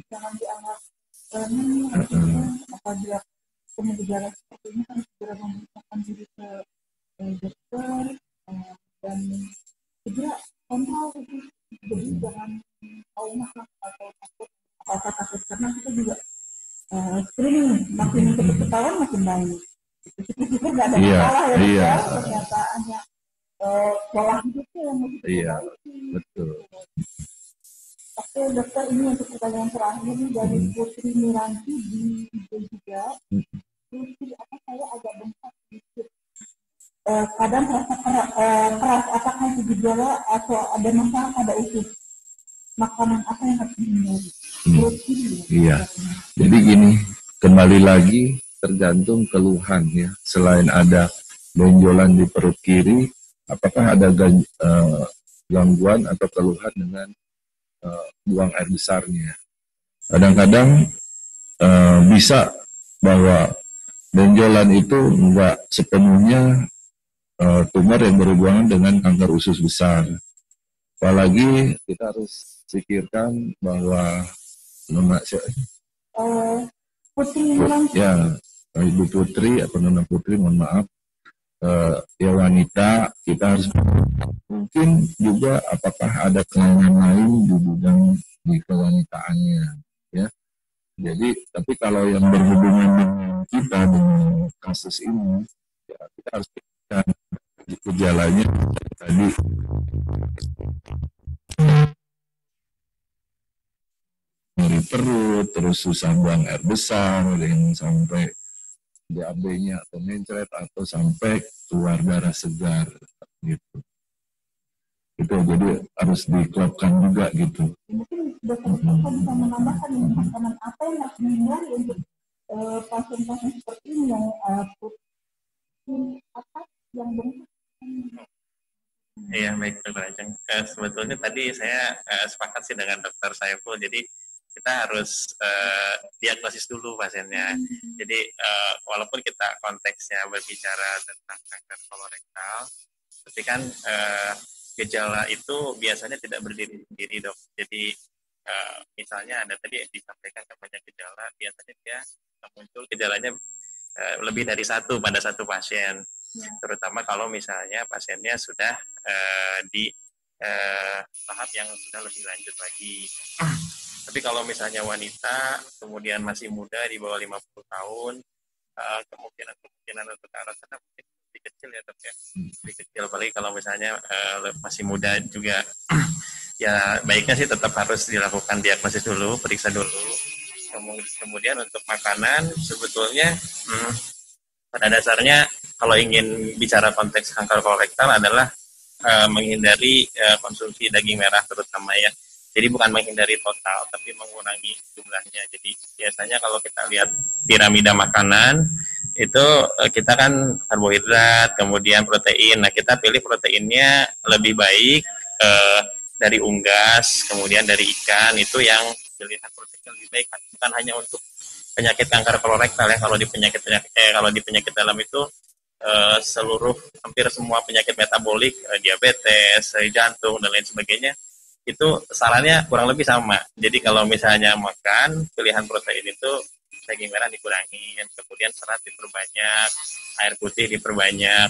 Jangan dianggap apabila gejala seperti ini kan segera memeriksakan diri ke dokter dan segera kontrol itu. Jadi jangan trauma atau takut karena kita juga screening makin cepat ketahuan makin baik. Itu nggak ada masalah ya. Ternyata hanya pola hidupnya yang lebih betul. Oke dokter, ini untuk pertanyaan terakhir nih dari Putri Miranti di IG juga. Putri, apa saya agak bengkak sedikit. Kadang terasa keras, apakah itu gejala atau ada masalah pada usus? Makanan apa yang harus dihindari? Iya. Jadi gini, kembali lagi tergantung keluhan ya. Selain ada benjolan di perut kiri, apakah ada gangguan atau keluhan dengan buang air besarnya. Kadang-kadang bisa bahwa benjolan itu enggak sepenuhnya tumor yang berhubungan dengan kanker usus besar. Apalagi kita harus pikirkan bahwa Ibu Putri atau Nona Putri, mohon maaf, ya wanita, kita harus mungkin juga apakah ada kelainan lain di bidang di kewanitaannya, ya. Jadi, tapi kalau yang berhubungan dengan kita dengan kasus ini, ya kita harus pikirkan gejalanya tadi. Nyeri perut, terus susah buang air besar, yang sampai BAB-nya atau mencret atau sampai keluar darah segar gitu. Itu jadi harus diklopkan juga gitu. Mungkin dokter bisa menambahkan makanan apa yang harus dihindari untuk pasien-pasien seperti ini yang apa yang Iya, baik Dokter Ajeng. Sebetulnya tadi saya sepakat sih dengan Dokter Saiful. Jadi kita harus diagnosis dulu pasiennya. Jadi walaupun kita konteksnya berbicara tentang kanker kolorektal, tapi kan gejala itu biasanya tidak berdiri sendiri, Dok. Jadi misalnya ada tadi disampaikan banyak gejala, biasanya dia muncul gejalanya lebih dari satu pada satu pasien. Terutama kalau misalnya pasiennya sudah di tahap yang sudah lebih lanjut lagi. Tapi kalau misalnya wanita, kemudian masih muda di bawah 50 tahun, kemungkinan untuk ke arah sana mungkin lebih kecil ya, Dok ya. Lebih kecil, apalagi kalau misalnya masih muda juga. Ya baiknya sih tetap harus dilakukan diagnosis dulu, periksa dulu. Kemudian untuk makanan sebetulnya pada dasarnya kalau ingin bicara konteks kanker kolorektal adalah menghindari konsumsi daging merah terutama ya. Jadi bukan menghindari total, tapi mengurangi jumlahnya. Jadi biasanya kalau kita lihat piramida makanan, itu kita kan karbohidrat, kemudian protein. Nah kita pilih proteinnya lebih baik dari unggas, kemudian dari ikan, itu yang pilihan protein lebih baik. Bukan hanya untuk penyakit kanker kolorektal ya, kalau di penyakit dalam itu hampir semua penyakit metabolik, diabetes, jantung dan lain sebagainya, itu sarannya kurang lebih sama. Jadi kalau misalnya makan pilihan protein itu daging merah dikurangin, kemudian serat diperbanyak, air putih diperbanyak,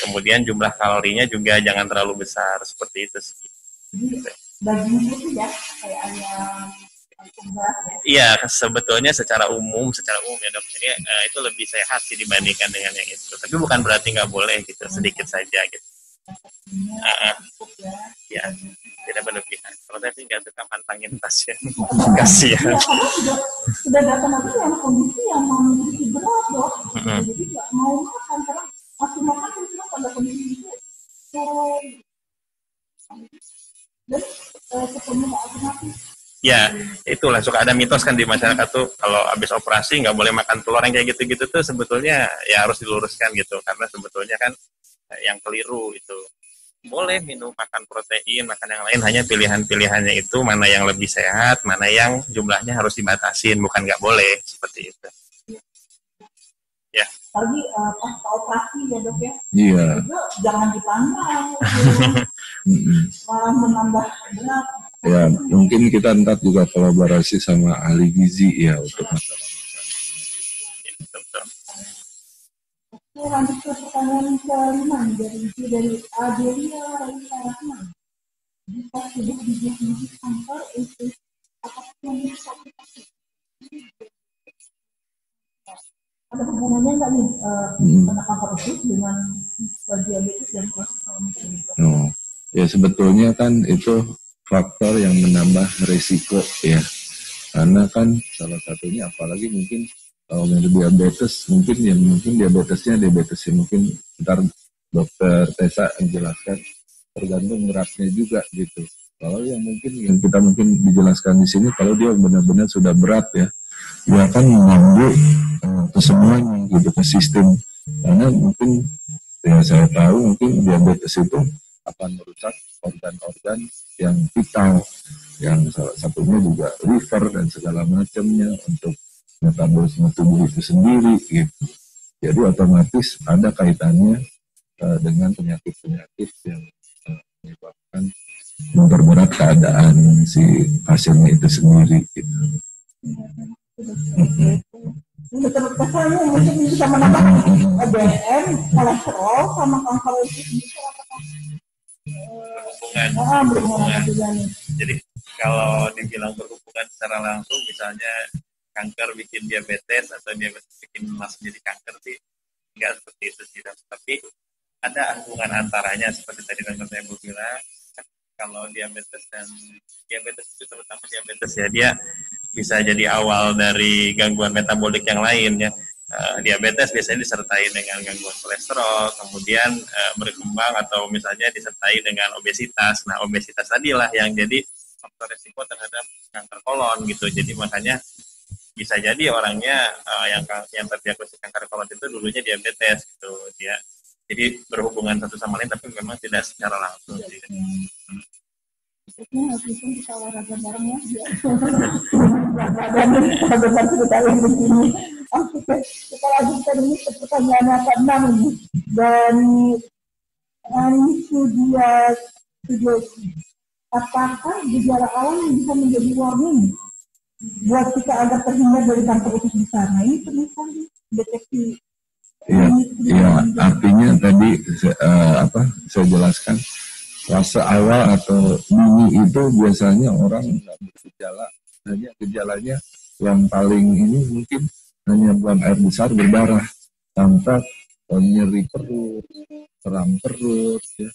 kemudian jumlah kalorinya juga jangan terlalu besar, seperti itu sih. Daging putih ya, kayak ayam. Iya, sebetulnya secara umum ya Dok, ini itu lebih sehat sih dibandingkan dengan yang itu. Tapi bukan berarti nggak boleh gitu, sedikit saja gitu. Ya, tidak berlebihan. Kalau saya sih nggak suka pantangin pasien, kasihan. Sudah datang lagi yang kondisi yang mau menjadi berat Dok, jadi nggak mau makan karena masih makan terus pada kondisi itu turun. Dan sepenuhnya alternatif. Ya, itulah suka ada mitos kan di masyarakat tuh kalau habis operasi nggak boleh makan telur yang kayak gitu-gitu tuh sebetulnya ya harus diluruskan gitu, karena sebetulnya kan yang keliru itu. Boleh minum, makan protein, makan yang lain, hanya pilihan-pilihannya itu mana yang lebih sehat, mana yang jumlahnya harus dibatasin, bukan nggak boleh, seperti itu. Ya. Lagi pas operasi ya Dok ya. Iya. Itu jangan dipantau. Malah menambah berat. Ya, mungkin kita ntar juga kolaborasi sama ahli gizi ya untuk masalah makanan. Oke, lanjut ke pertanyaan kelima dari Adelia Raisa Rahman. Jika sudah didiagnosis kanker itu apakah yang bisa kita ada hubungannya nggak nih tentang kanker usus dengan diabetes dan kolesterol? Ya sebetulnya kan itu faktor yang menambah risiko ya, karena kan salah satunya apalagi mungkin kalau diabetes mungkin diabetesnya mungkin ntar dokter Tessa menjelaskan tergantung beratnya juga gitu. Kalau yang kita mungkin dijelaskan di sini kalau dia benar-benar sudah berat ya, dia akan mengganggu ke semuanya gitu, ke sistem. Karena mungkin ya saya tahu mungkin diabetes itu akan merusak organ-organ yang vital, yang salah satunya juga liver dan segala macamnya untuk metabolisme tubuh itu sendiri gitu. Jadi otomatis ada kaitannya dengan penyakit-penyakit yang menyebabkan memperberat keadaan si pasiennya itu sendiri gitu. Kesannya mungkin bisa menambah ADN, kolesterol, sama kanker usus bisa berhubungan. Jadi kalau dibilang berhubungan secara langsung, misalnya kanker bikin diabetes atau diabetes bikin langsung jadi kanker sih nggak seperti itu sih. Tapi ada hubungan antaranya seperti tadi dokter saya bilang. Kalau diabetes itu terutama diabetes ya, dia bisa jadi awal dari gangguan metabolik yang lain ya. Diabetes biasanya disertai dengan gangguan kolesterol, kemudian berkembang atau misalnya disertai dengan obesitas. Nah, obesitas tadilah yang jadi faktor resiko terhadap kanker kolon gitu. Jadi makanya bisa jadi orangnya yang terdiagnosis kanker kolon itu dulunya diabetes gitu dia. Jadi berhubungan satu sama lain tapi memang tidak secara langsung. Ini harus bisa olahraga bareng ya. Dan kita yang begini. Oke, kita lanjutkan ini ke pertanyaan yang ke-6 ini. Dan studio apakah gejala awal bisa menjadi warning buat kita agar terhindar dari kanker usus besar? Nah ini terlihat deteksi. Iya, artinya tadi saya jelaskan fase awal atau dini itu biasanya orang nggak bergejala, hanya gejalanya yang paling ini mungkin hanya buang air besar, berdarah, tanpa nyeri perut, kram perut, ya.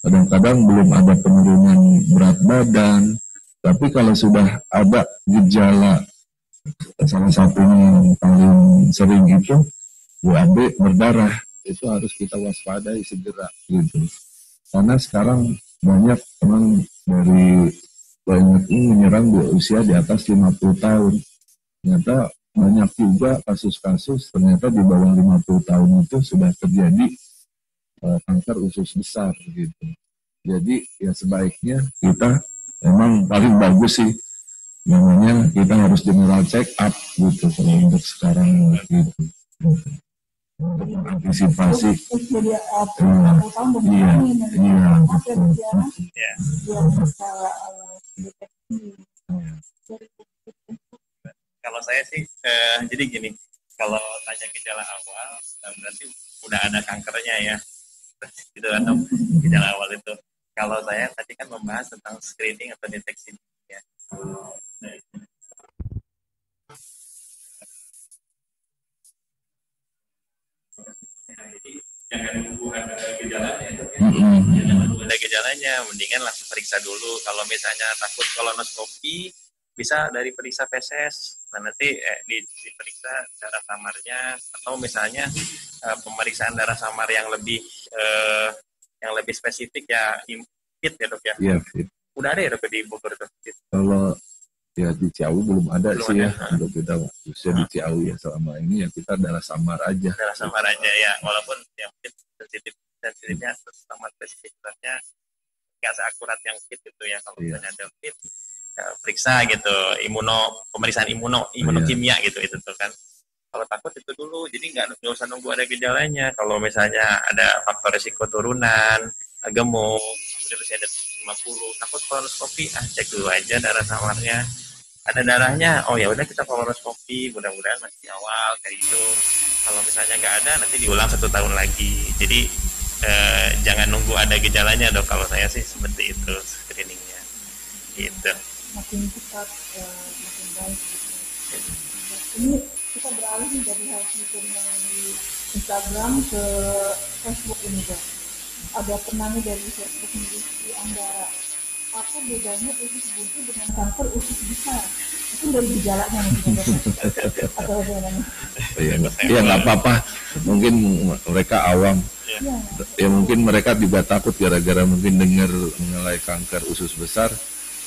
Kadang-kadang belum ada penurunan berat badan, tapi kalau sudah ada gejala, salah satunya yang paling sering itu BAB berdarah, itu harus kita waspadai segera gitu. Karena sekarang banyak teman dari banyak ini menyerang di usia di atas 50 tahun. Ternyata banyak juga kasus-kasus ternyata di bawah 50 tahun itu sudah terjadi kanker usus besar gitu. Jadi ya sebaiknya kita memang paling bagus sih namanya kita harus general check up gitu kalau untuk sekarang gitu. Untuk mengantisipasi. Kalau saya sih jadi gini, kalau tanya gejala awal berarti udah ada kankernya ya, gitu atau gejala awal itu. Kalau saya tadi kan membahas tentang screening atau deteksi ya. Jadi jangan nunggu ada gejalanya. Jangan nunggu ada gejalanya, mendingan langsung periksa dulu. Kalau misalnya takut kolonoskopi, bisa dari periksa feses. Nah nanti diperiksa darah samarnya, atau misalnya pemeriksaan darah samar yang lebih spesifik ya, fit ya dok ya. Iya, fit. Udah ada ya dok di Bogor dok? Kalau ya di Ciawi belum ada sih ya, untuk kita khususnya di Ciawi ya selama ini ya kita darah samar aja. Darah samar aja ya, walaupun yang fit sensitifnya sama spesifikasinya nggak seakurat yang fit gitu ya. Kalau misalnya ada fit, periksa gitu, pemeriksaan imunokimia gitu itu tuh kan. Kalau takut itu dulu, jadi nggak usah nunggu ada gejalanya. Kalau misalnya ada faktor risiko turunan, gemuk, kemudian usia ada 50, takut kolonoskopi, cek dulu aja darah samarnya. Ada darahnya, oh ya udah kita kolonoskopi, mudah-mudahan masih awal kayak gitu. Kalau misalnya nggak ada, nanti diulang 1 tahun lagi. Jadi jangan nunggu ada gejalanya dok. Kalau saya sih seperti itu screeningnya. Gitu. Makin cepat, makin baik. Ini kita beralih dari hasil yang di Instagram ke Facebook ini dok. Ada penanya dari Facebook di Andara. Apa bedanya usus buntu dengan kanker usus besar? Itu dari gejalanya mungkin atau bagaimana? Ya nggak apa-apa. Mungkin mereka awam. Ya mungkin mereka juga takut gara-gara mungkin dengar mengenai kanker usus besar.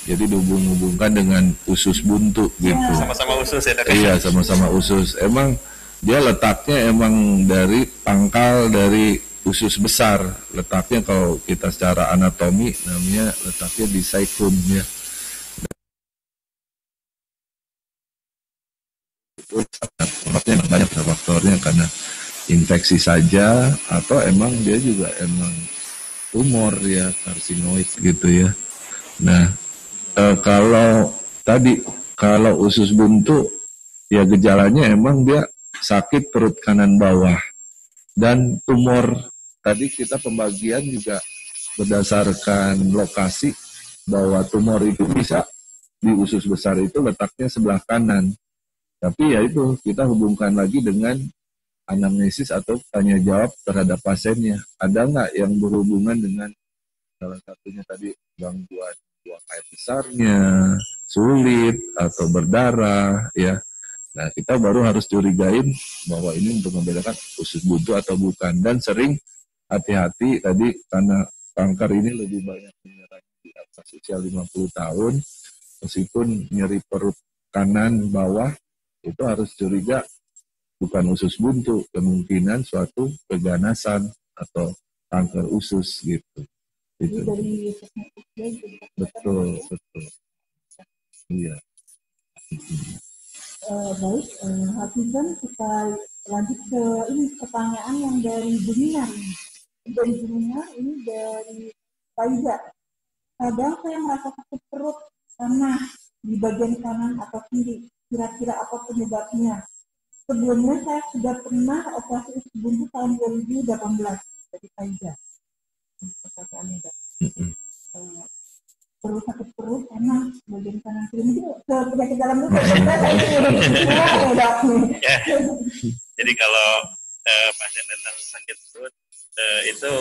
Jadi dihubung-hubungkan dengan usus buntu gitu. Sama-sama usus ya, Dok? Iya, sama-sama usus. Emang dia letaknya emang dari pangkal dari usus besar. Letaknya kalau kita secara anatomi namanya letaknya di sacrum ya. Itu sangat banyak faktornya karena infeksi saja atau emang dia juga emang tumor ya, karsinoid gitu ya. Nah, kalau usus buntu ya gejalanya emang dia sakit perut kanan bawah dan tumor. Tadi kita pembagian juga berdasarkan lokasi bahwa tumor itu bisa di usus besar itu letaknya sebelah kanan. Tapi ya itu kita hubungkan lagi dengan anamnesis atau tanya jawab terhadap pasiennya. Ada nggak yang berhubungan dengan salah satunya tadi gangguan buang air besarnya, sulit atau berdarah ya. Nah, kita baru harus curigain bahwa ini untuk membedakan usus buntu atau bukan. Dan sering hati-hati tadi karena kanker ini lebih banyak menyerang di atas usia 50 tahun. Meskipun nyeri perut kanan bawah, itu harus curiga bukan usus buntu. Kemungkinan suatu keganasan atau kanker usus gitu. Itu. Betul. Iya. Baik, Hafizan, kita lanjut ke ini pertanyaan yang dari Buminar ini. Dari Buminar ini dari Faiza. Kadang saya merasa sakit perut karena di bagian kanan atau kiri. Kira-kira apa penyebabnya? Sebelumnya saya sudah pernah operasi usus buntu tahun 2018 dari Faiza. Pertanyaannya, perlu sakit perut karena bagian kanan kiri itu ke penyakit dalam itu. Jadi kalau pasien datang sakit perut itu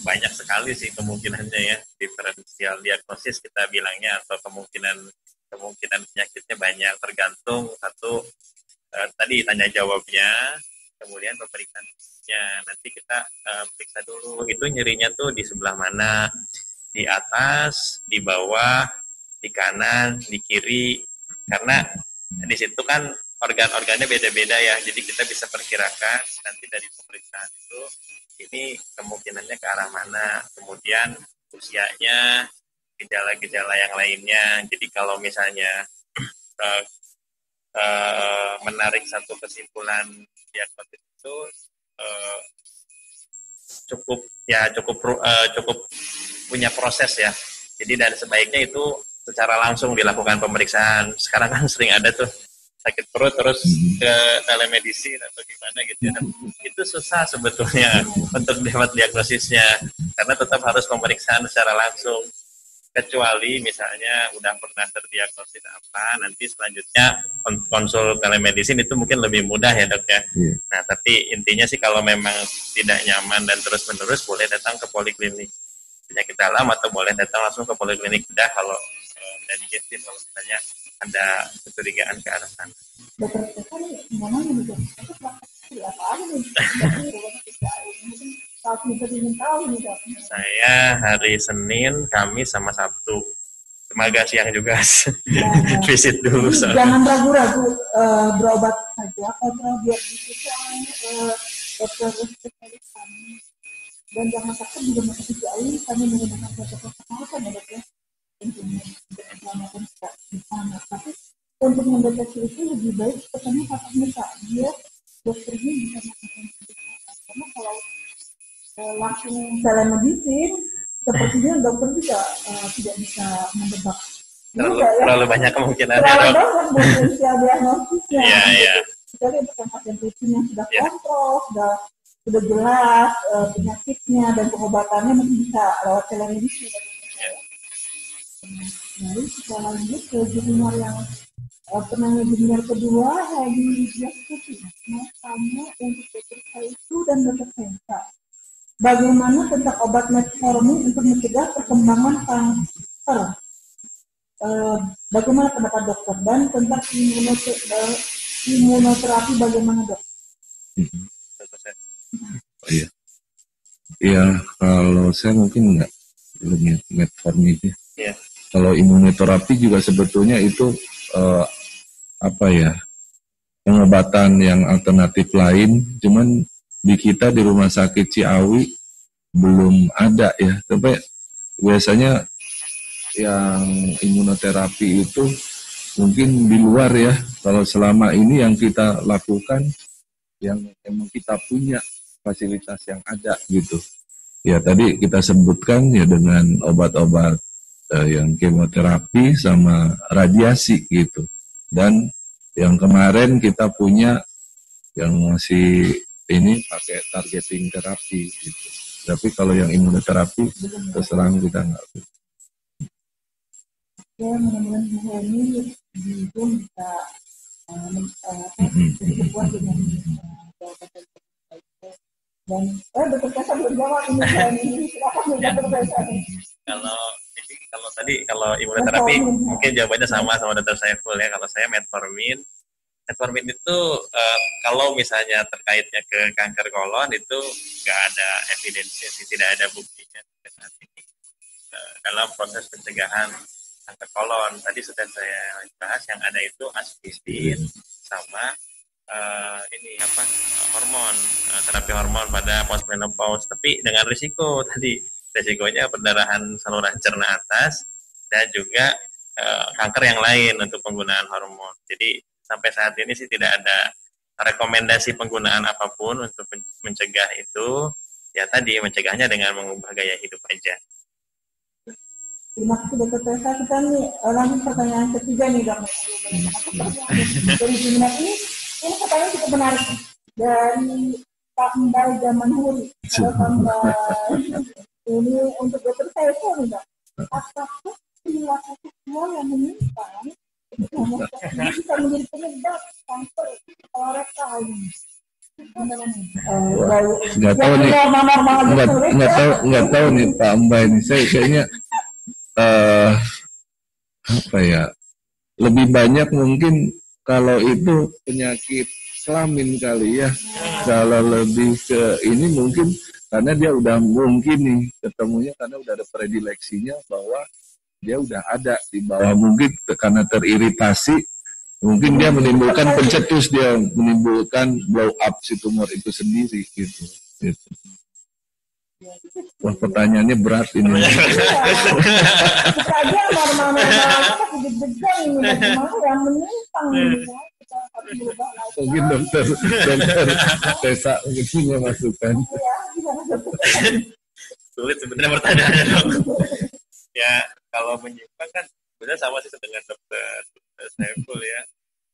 banyak sekali sih kemungkinannya ya, diferensial diagnosis kita bilangnya, atau kemungkinan penyakitnya banyak, tergantung satu tadi tanya jawabnya, kemudian pemeriksaannya. Nanti kita periksa dulu itu nyerinya tuh di sebelah mana, di atas, di bawah, di kanan, di kiri, karena di situ kan organ-organnya beda-beda ya, jadi kita bisa perkirakan nanti dari pemeriksaan itu ini kemungkinannya ke arah mana, kemudian usianya, gejala-gejala yang lainnya. Jadi kalau misalnya menarik satu kesimpulan diagnosis itu cukup punya proses ya. Jadi dan sebaiknya itu secara langsung dilakukan pemeriksaan. Sekarang kan sering ada tuh sakit perut terus ke telemedicine atau gimana gitu ya. Itu susah sebetulnya untuk dapat diagnosisnya karena tetap harus pemeriksaan secara langsung. Kecuali misalnya udah pernah terdiagnosis apa, nanti selanjutnya konsul telemedicine itu mungkin lebih mudah ya dok ya. Nah tapi intinya sih kalau memang tidak nyaman dan terus-menerus boleh datang ke poliklinik penyakit dalam atau boleh datang langsung ke poliklinik bedah kalau digestif, kalau misalnya ada kecurigaan ke arah sana. Dokter kan memang juga apa aja nih? Saya hari Senin, Kamis sama Sabtu. Semoga siang juga visit dulu. Jangan ragu-ragu berobat saja karena biar bisa dokter spesialis kami. Dan jangan takut juga masih jauh kami menggunakan protokol kesehatan ya dok ya. Tentunya untuk keselamatan kita di sana. Tapi untuk mendeteksi itu lebih baik ketemu tatap muka. Dia dokternya bisa melakukan pemeriksaan. Karena kalau langsung telemedicine sepertinya dokter juga tidak bisa menebak. Terlalu banyak kemungkinan. Terlalu banyak potensial diagnosisnya. Iya. Kecuali untuk yang pasien rutin yang sudah kontrol, sudah jelas penyakitnya dan pengobatannya mungkin bisa lewat telemedicine. Lalu kita lanjut ke junior yang penanya junior kedua, Hadi Jastuti. Mau tanya untuk dokter Saifu dan dokter Sensa. Bagaimana tentang obat metformin untuk mencegah perkembangan kanker? Bagaimana pendapat dokter dan tentang imunoterapi bagaimana dok? Iya. Ya kalau saya mungkin belum metformin itu. Iya. kalau imunoterapi juga sebetulnya itu pengobatan yang alternatif lain, cuman di kita di Rumah Sakit Ciawi belum ada ya. Tapi biasanya yang imunoterapi itu mungkin di luar ya. Kalau selama ini yang kita lakukan, yang emang kita punya fasilitas yang ada gitu. Ya tadi kita sebutkan ya dengan obat-obat yang kemoterapi sama radiasi gitu. Dan yang kemarin kita punya yang masih ini pakai targeting terapi gitu. Tapi kalau yang imunoterapi terus terang kita nggak. Ya mudah-mudahan Bu Heni di Zoom bisa berbuat dengan jawaban dan Dr. Faisal belum jawab ini silakan Dr. Faisal. Kalau imunoterapi mungkin jawabannya sama Dr. Saiful ya. Kalau saya metformin itu kalau misalnya terkaitnya ke kanker kolon itu nggak ada evidensinya, tidak ada buktinya saat ini dalam proses pencegahan kanker kolon. Tadi sudah saya bahas yang ada itu aspirin sama hormon, terapi hormon pada postmenopause, tapi dengan risikonya perdarahan saluran cerna atas dan juga kanker yang lain untuk penggunaan hormon. Jadi sampai saat ini sih tidak ada rekomendasi penggunaan apapun untuk mencegah itu. Ya tadi mencegahnya dengan mengubah gaya hidup aja. Terima kasih Dr. Faisal. Kita nih langsung pertanyaan ketiga nih dok. Dari jumlah ini pertanyaan cukup menarik dari Pak Mbak Zaman Huri. Kalau Pak Mbak ini untuk Dr. Faisal nih dok. Apakah perilaku seksual yang menyimpang bisa menjadi penyebab kanker kolorektal ini? Nggak tahu nih Pak Mbak ini. Saya kayaknya lebih banyak mungkin kalau itu penyakit kelamin kali ya. Kalau lebih ke ini mungkin karena dia udah mungkin nih ketemunya karena udah ada predileksinya bahwa dia udah ada di bawah, mungkin karena teriritasi mungkin dia menimbulkan pencetus, dia menimbulkan blow up si tumor itu sendiri gitu. Wah pertanyaannya berat ini. Saja normal-normal ini yang menyimpang mungkin dokter Tessa mungkin punya masukan. Sulit sebenarnya pertanyaannya dok. Ya kalau menyimpang kan sebenarnya sama sih dengan dokter Saiful ya.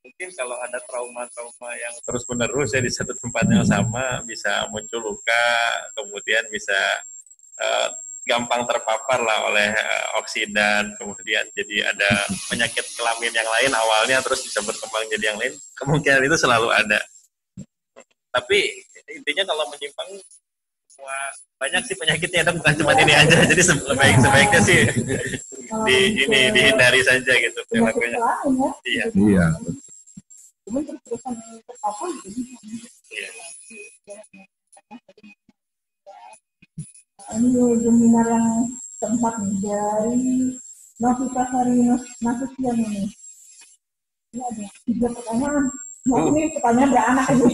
Mungkin kalau ada trauma-trauma yang terus-menerus ya di satu tempat yang sama bisa muncul luka, kemudian bisa gampang terpapar lah oleh oksidan, kemudian jadi ada penyakit kelamin yang lain awalnya terus bisa berkembang jadi yang lain, kemungkinan itu selalu ada. Tapi intinya kalau menyimpang semua banyak sih penyakitnya, dan bukan cuma ini aja, jadi sebaiknya sih dihindari saja gitu perilakunya. Iya. Ini webinar yang keempat nih dari Novita Sari Nasution ini. Ini ada 3 pertanyaan. Nah, ini pertanyaan dari anak ini.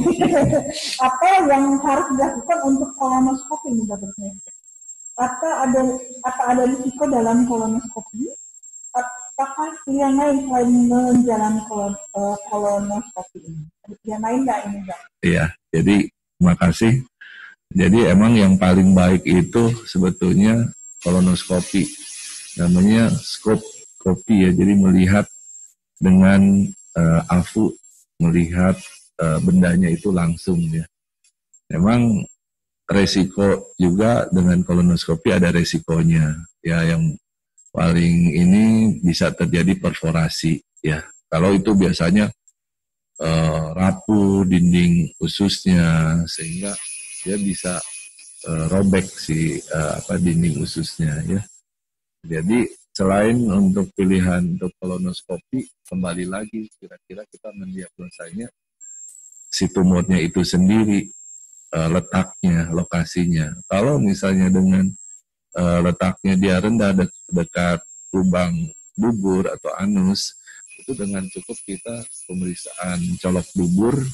Apa yang harus dilakukan untuk kolonoskopi ini dokternya? Apa ada risiko dalam kolonoskopi? Apakah pilihan lain selain menjalani kolonoskopi ini? Ada pilihan lain nggak ini Mbak? Iya, jadi terima kasih. Jadi emang yang paling baik itu sebetulnya kolonoskopi. Namanya skopi ya, jadi melihat dengan AFU, melihat bendanya itu langsung ya. Memang resiko juga dengan kolonoskopi ada resikonya. Ya yang paling ini bisa terjadi perforasi ya. Kalau itu biasanya rapuh dinding ususnya sehingga dia bisa robek si dinding ususnya ya. Jadi selain untuk pilihan untuk kolonoskopi, kembali lagi kira-kira kita mendiagnosanya si tumornya itu sendiri, letaknya, lokasinya. Kalau misalnya dengan letaknya dia rendah dekat lubang bubur atau anus, itu dengan cukup kita pemeriksaan colok bubur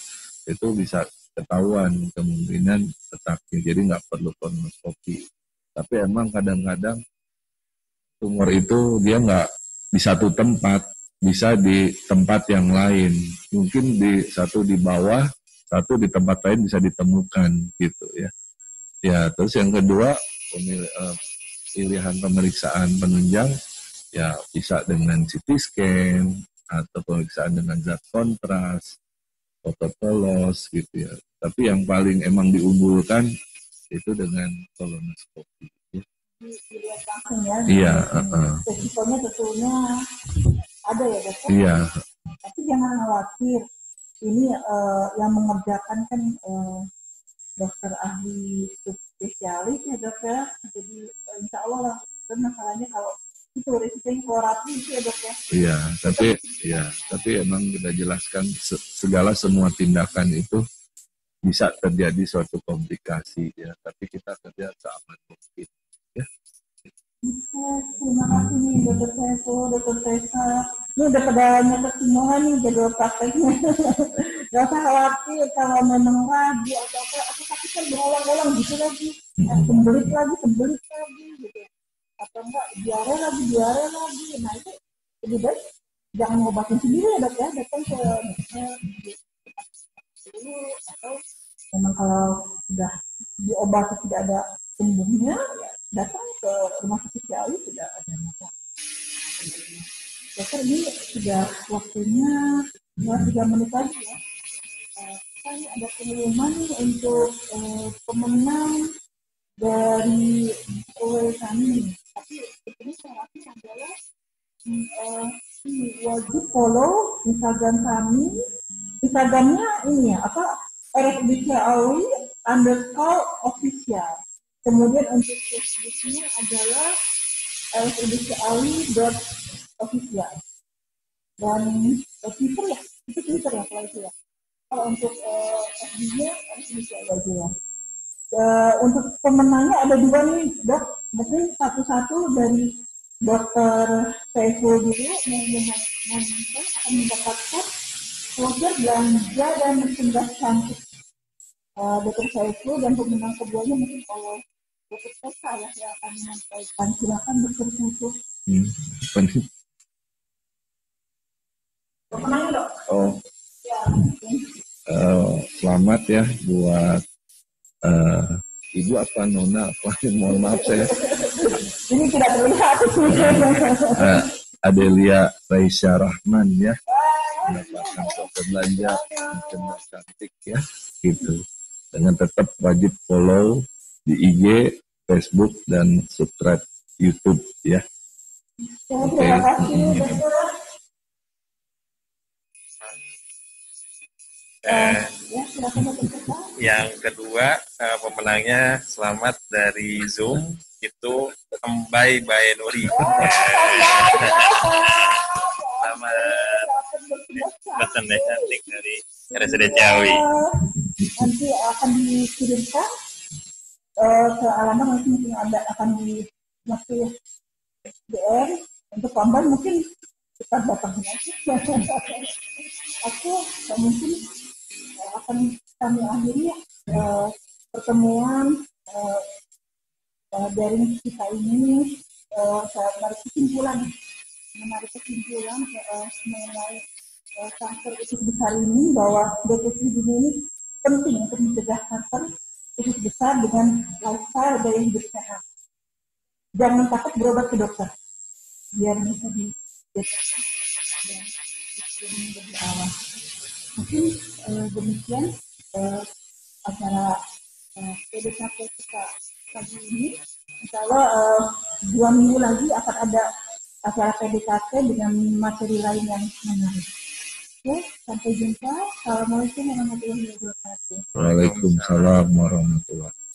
itu bisa ketahuan kemungkinan letaknya, jadi nggak perlu kolonoskopi. Tapi emang kadang-kadang tumor itu dia nggak di satu tempat, bisa di tempat yang lain, mungkin di satu di bawah, satu di tempat lain bisa ditemukan gitu ya. Ya, terus yang kedua pilihan pemeriksaan penunjang ya bisa dengan CT scan atau pemeriksaan dengan zat kontras, foto polos gitu ya. Tapi yang paling emang diunggulkan itu dengan kolonoskopi. Dilihat langsung ya. Iya. Resikonya tentunya ada ya dokter. Iya. Tapi jangan khawatir. Ini yang mengerjakan kan dokter ahli subspesialis ya dok ya. Jadi insya Allah lah. Dan masalahnya kalau itu resikonya kolorapi itu ya dok ya. Iya, tapi emang kita jelaskan segala semua tindakan itu bisa terjadi suatu komplikasi ya. Tapi kita kerja seaman mungkin. Ya. Terima kasih nih dokter Saiful, dokter Tessa. Ini udah pada nyatet semua nih jadwal prakteknya. Gak usah khawatir kalau memang ragu atau apa sakit kan berulang-ulang gitu lagi. Sembelit lagi gitu. Atau enggak diare lagi. Nah itu lebih baik jangan ngobatin sendiri ya dok ya. Datang ke dulu atau memang kalau sudah diobati tidak ada sembuhnya ya datang ke rumah sakit Ciawi tidak ada masalah. Dokter ini sudah waktunya 3 menit lagi ya. Kita ini ada pengumuman untuk pemenang dari giveaway kami. Tapi ini syaratnya adalah wajib follow Instagram kami. Instagramnya ini ya rsbcawi_official. Kemudian untuk Facebooknya adalah rsbcawi.official. Dan Twitter ya, itu Twitter ya kalau itu ya. Kalau untuk FB-nya rsbcawi aja ya. Untuk pemenangnya ada 2 nih dok. Mungkin satu-satu dari dokter Saiful dulu akan mendapatkan voucher belanja dan merchandise cantik. Dokter Saiful dan pemenang keduanya mungkin oleh dokter Tessa ya yang akan menyampaikan. Silakan dokter Saiful. Pemenangnya dok. Ya. Selamat ya buat Ibu apa Nona apa? Mohon maaf saya. Ini tidak terlihat. Adelia Raisya Rahman ya. Mendapatkan voucher belanja merchandise cantik ya. Gitu. Dengan tetap wajib follow di IG, Facebook dan subscribe YouTube ya. Oke. Terima kasih dokter. Yang kedua pemenangnya selamat dari Zoom itu Embai Baenuri. Selamat merchandise cantik dari RSUD Ciawi. Nanti akan dikirimkan ke alamat nanti mungkin ada akan di masih DM untuk korban mungkin kita datang lagi. Aku mungkin akan kami akhiri pertemuan dari kita ini menarik kesimpulan mengenai kanker usus besar ini bahwa deteksi dini ini penting untuk mencegah kanker usus besar dengan lifestyle gaya hidup sehat. Jangan takut berobat ke dokter biar bisa dideteksi dan lebih awal. Mungkin demikian acara PDKT kita pagi ini. Insya Allah 2 minggu lagi akan ada acara PDKT dengan materi lain yang menarik. Oke, sampai jumpa. Assalamualaikum warahmatullahi wabarakatuh. Waalaikumsalam warahmatullahi wabarakatuh.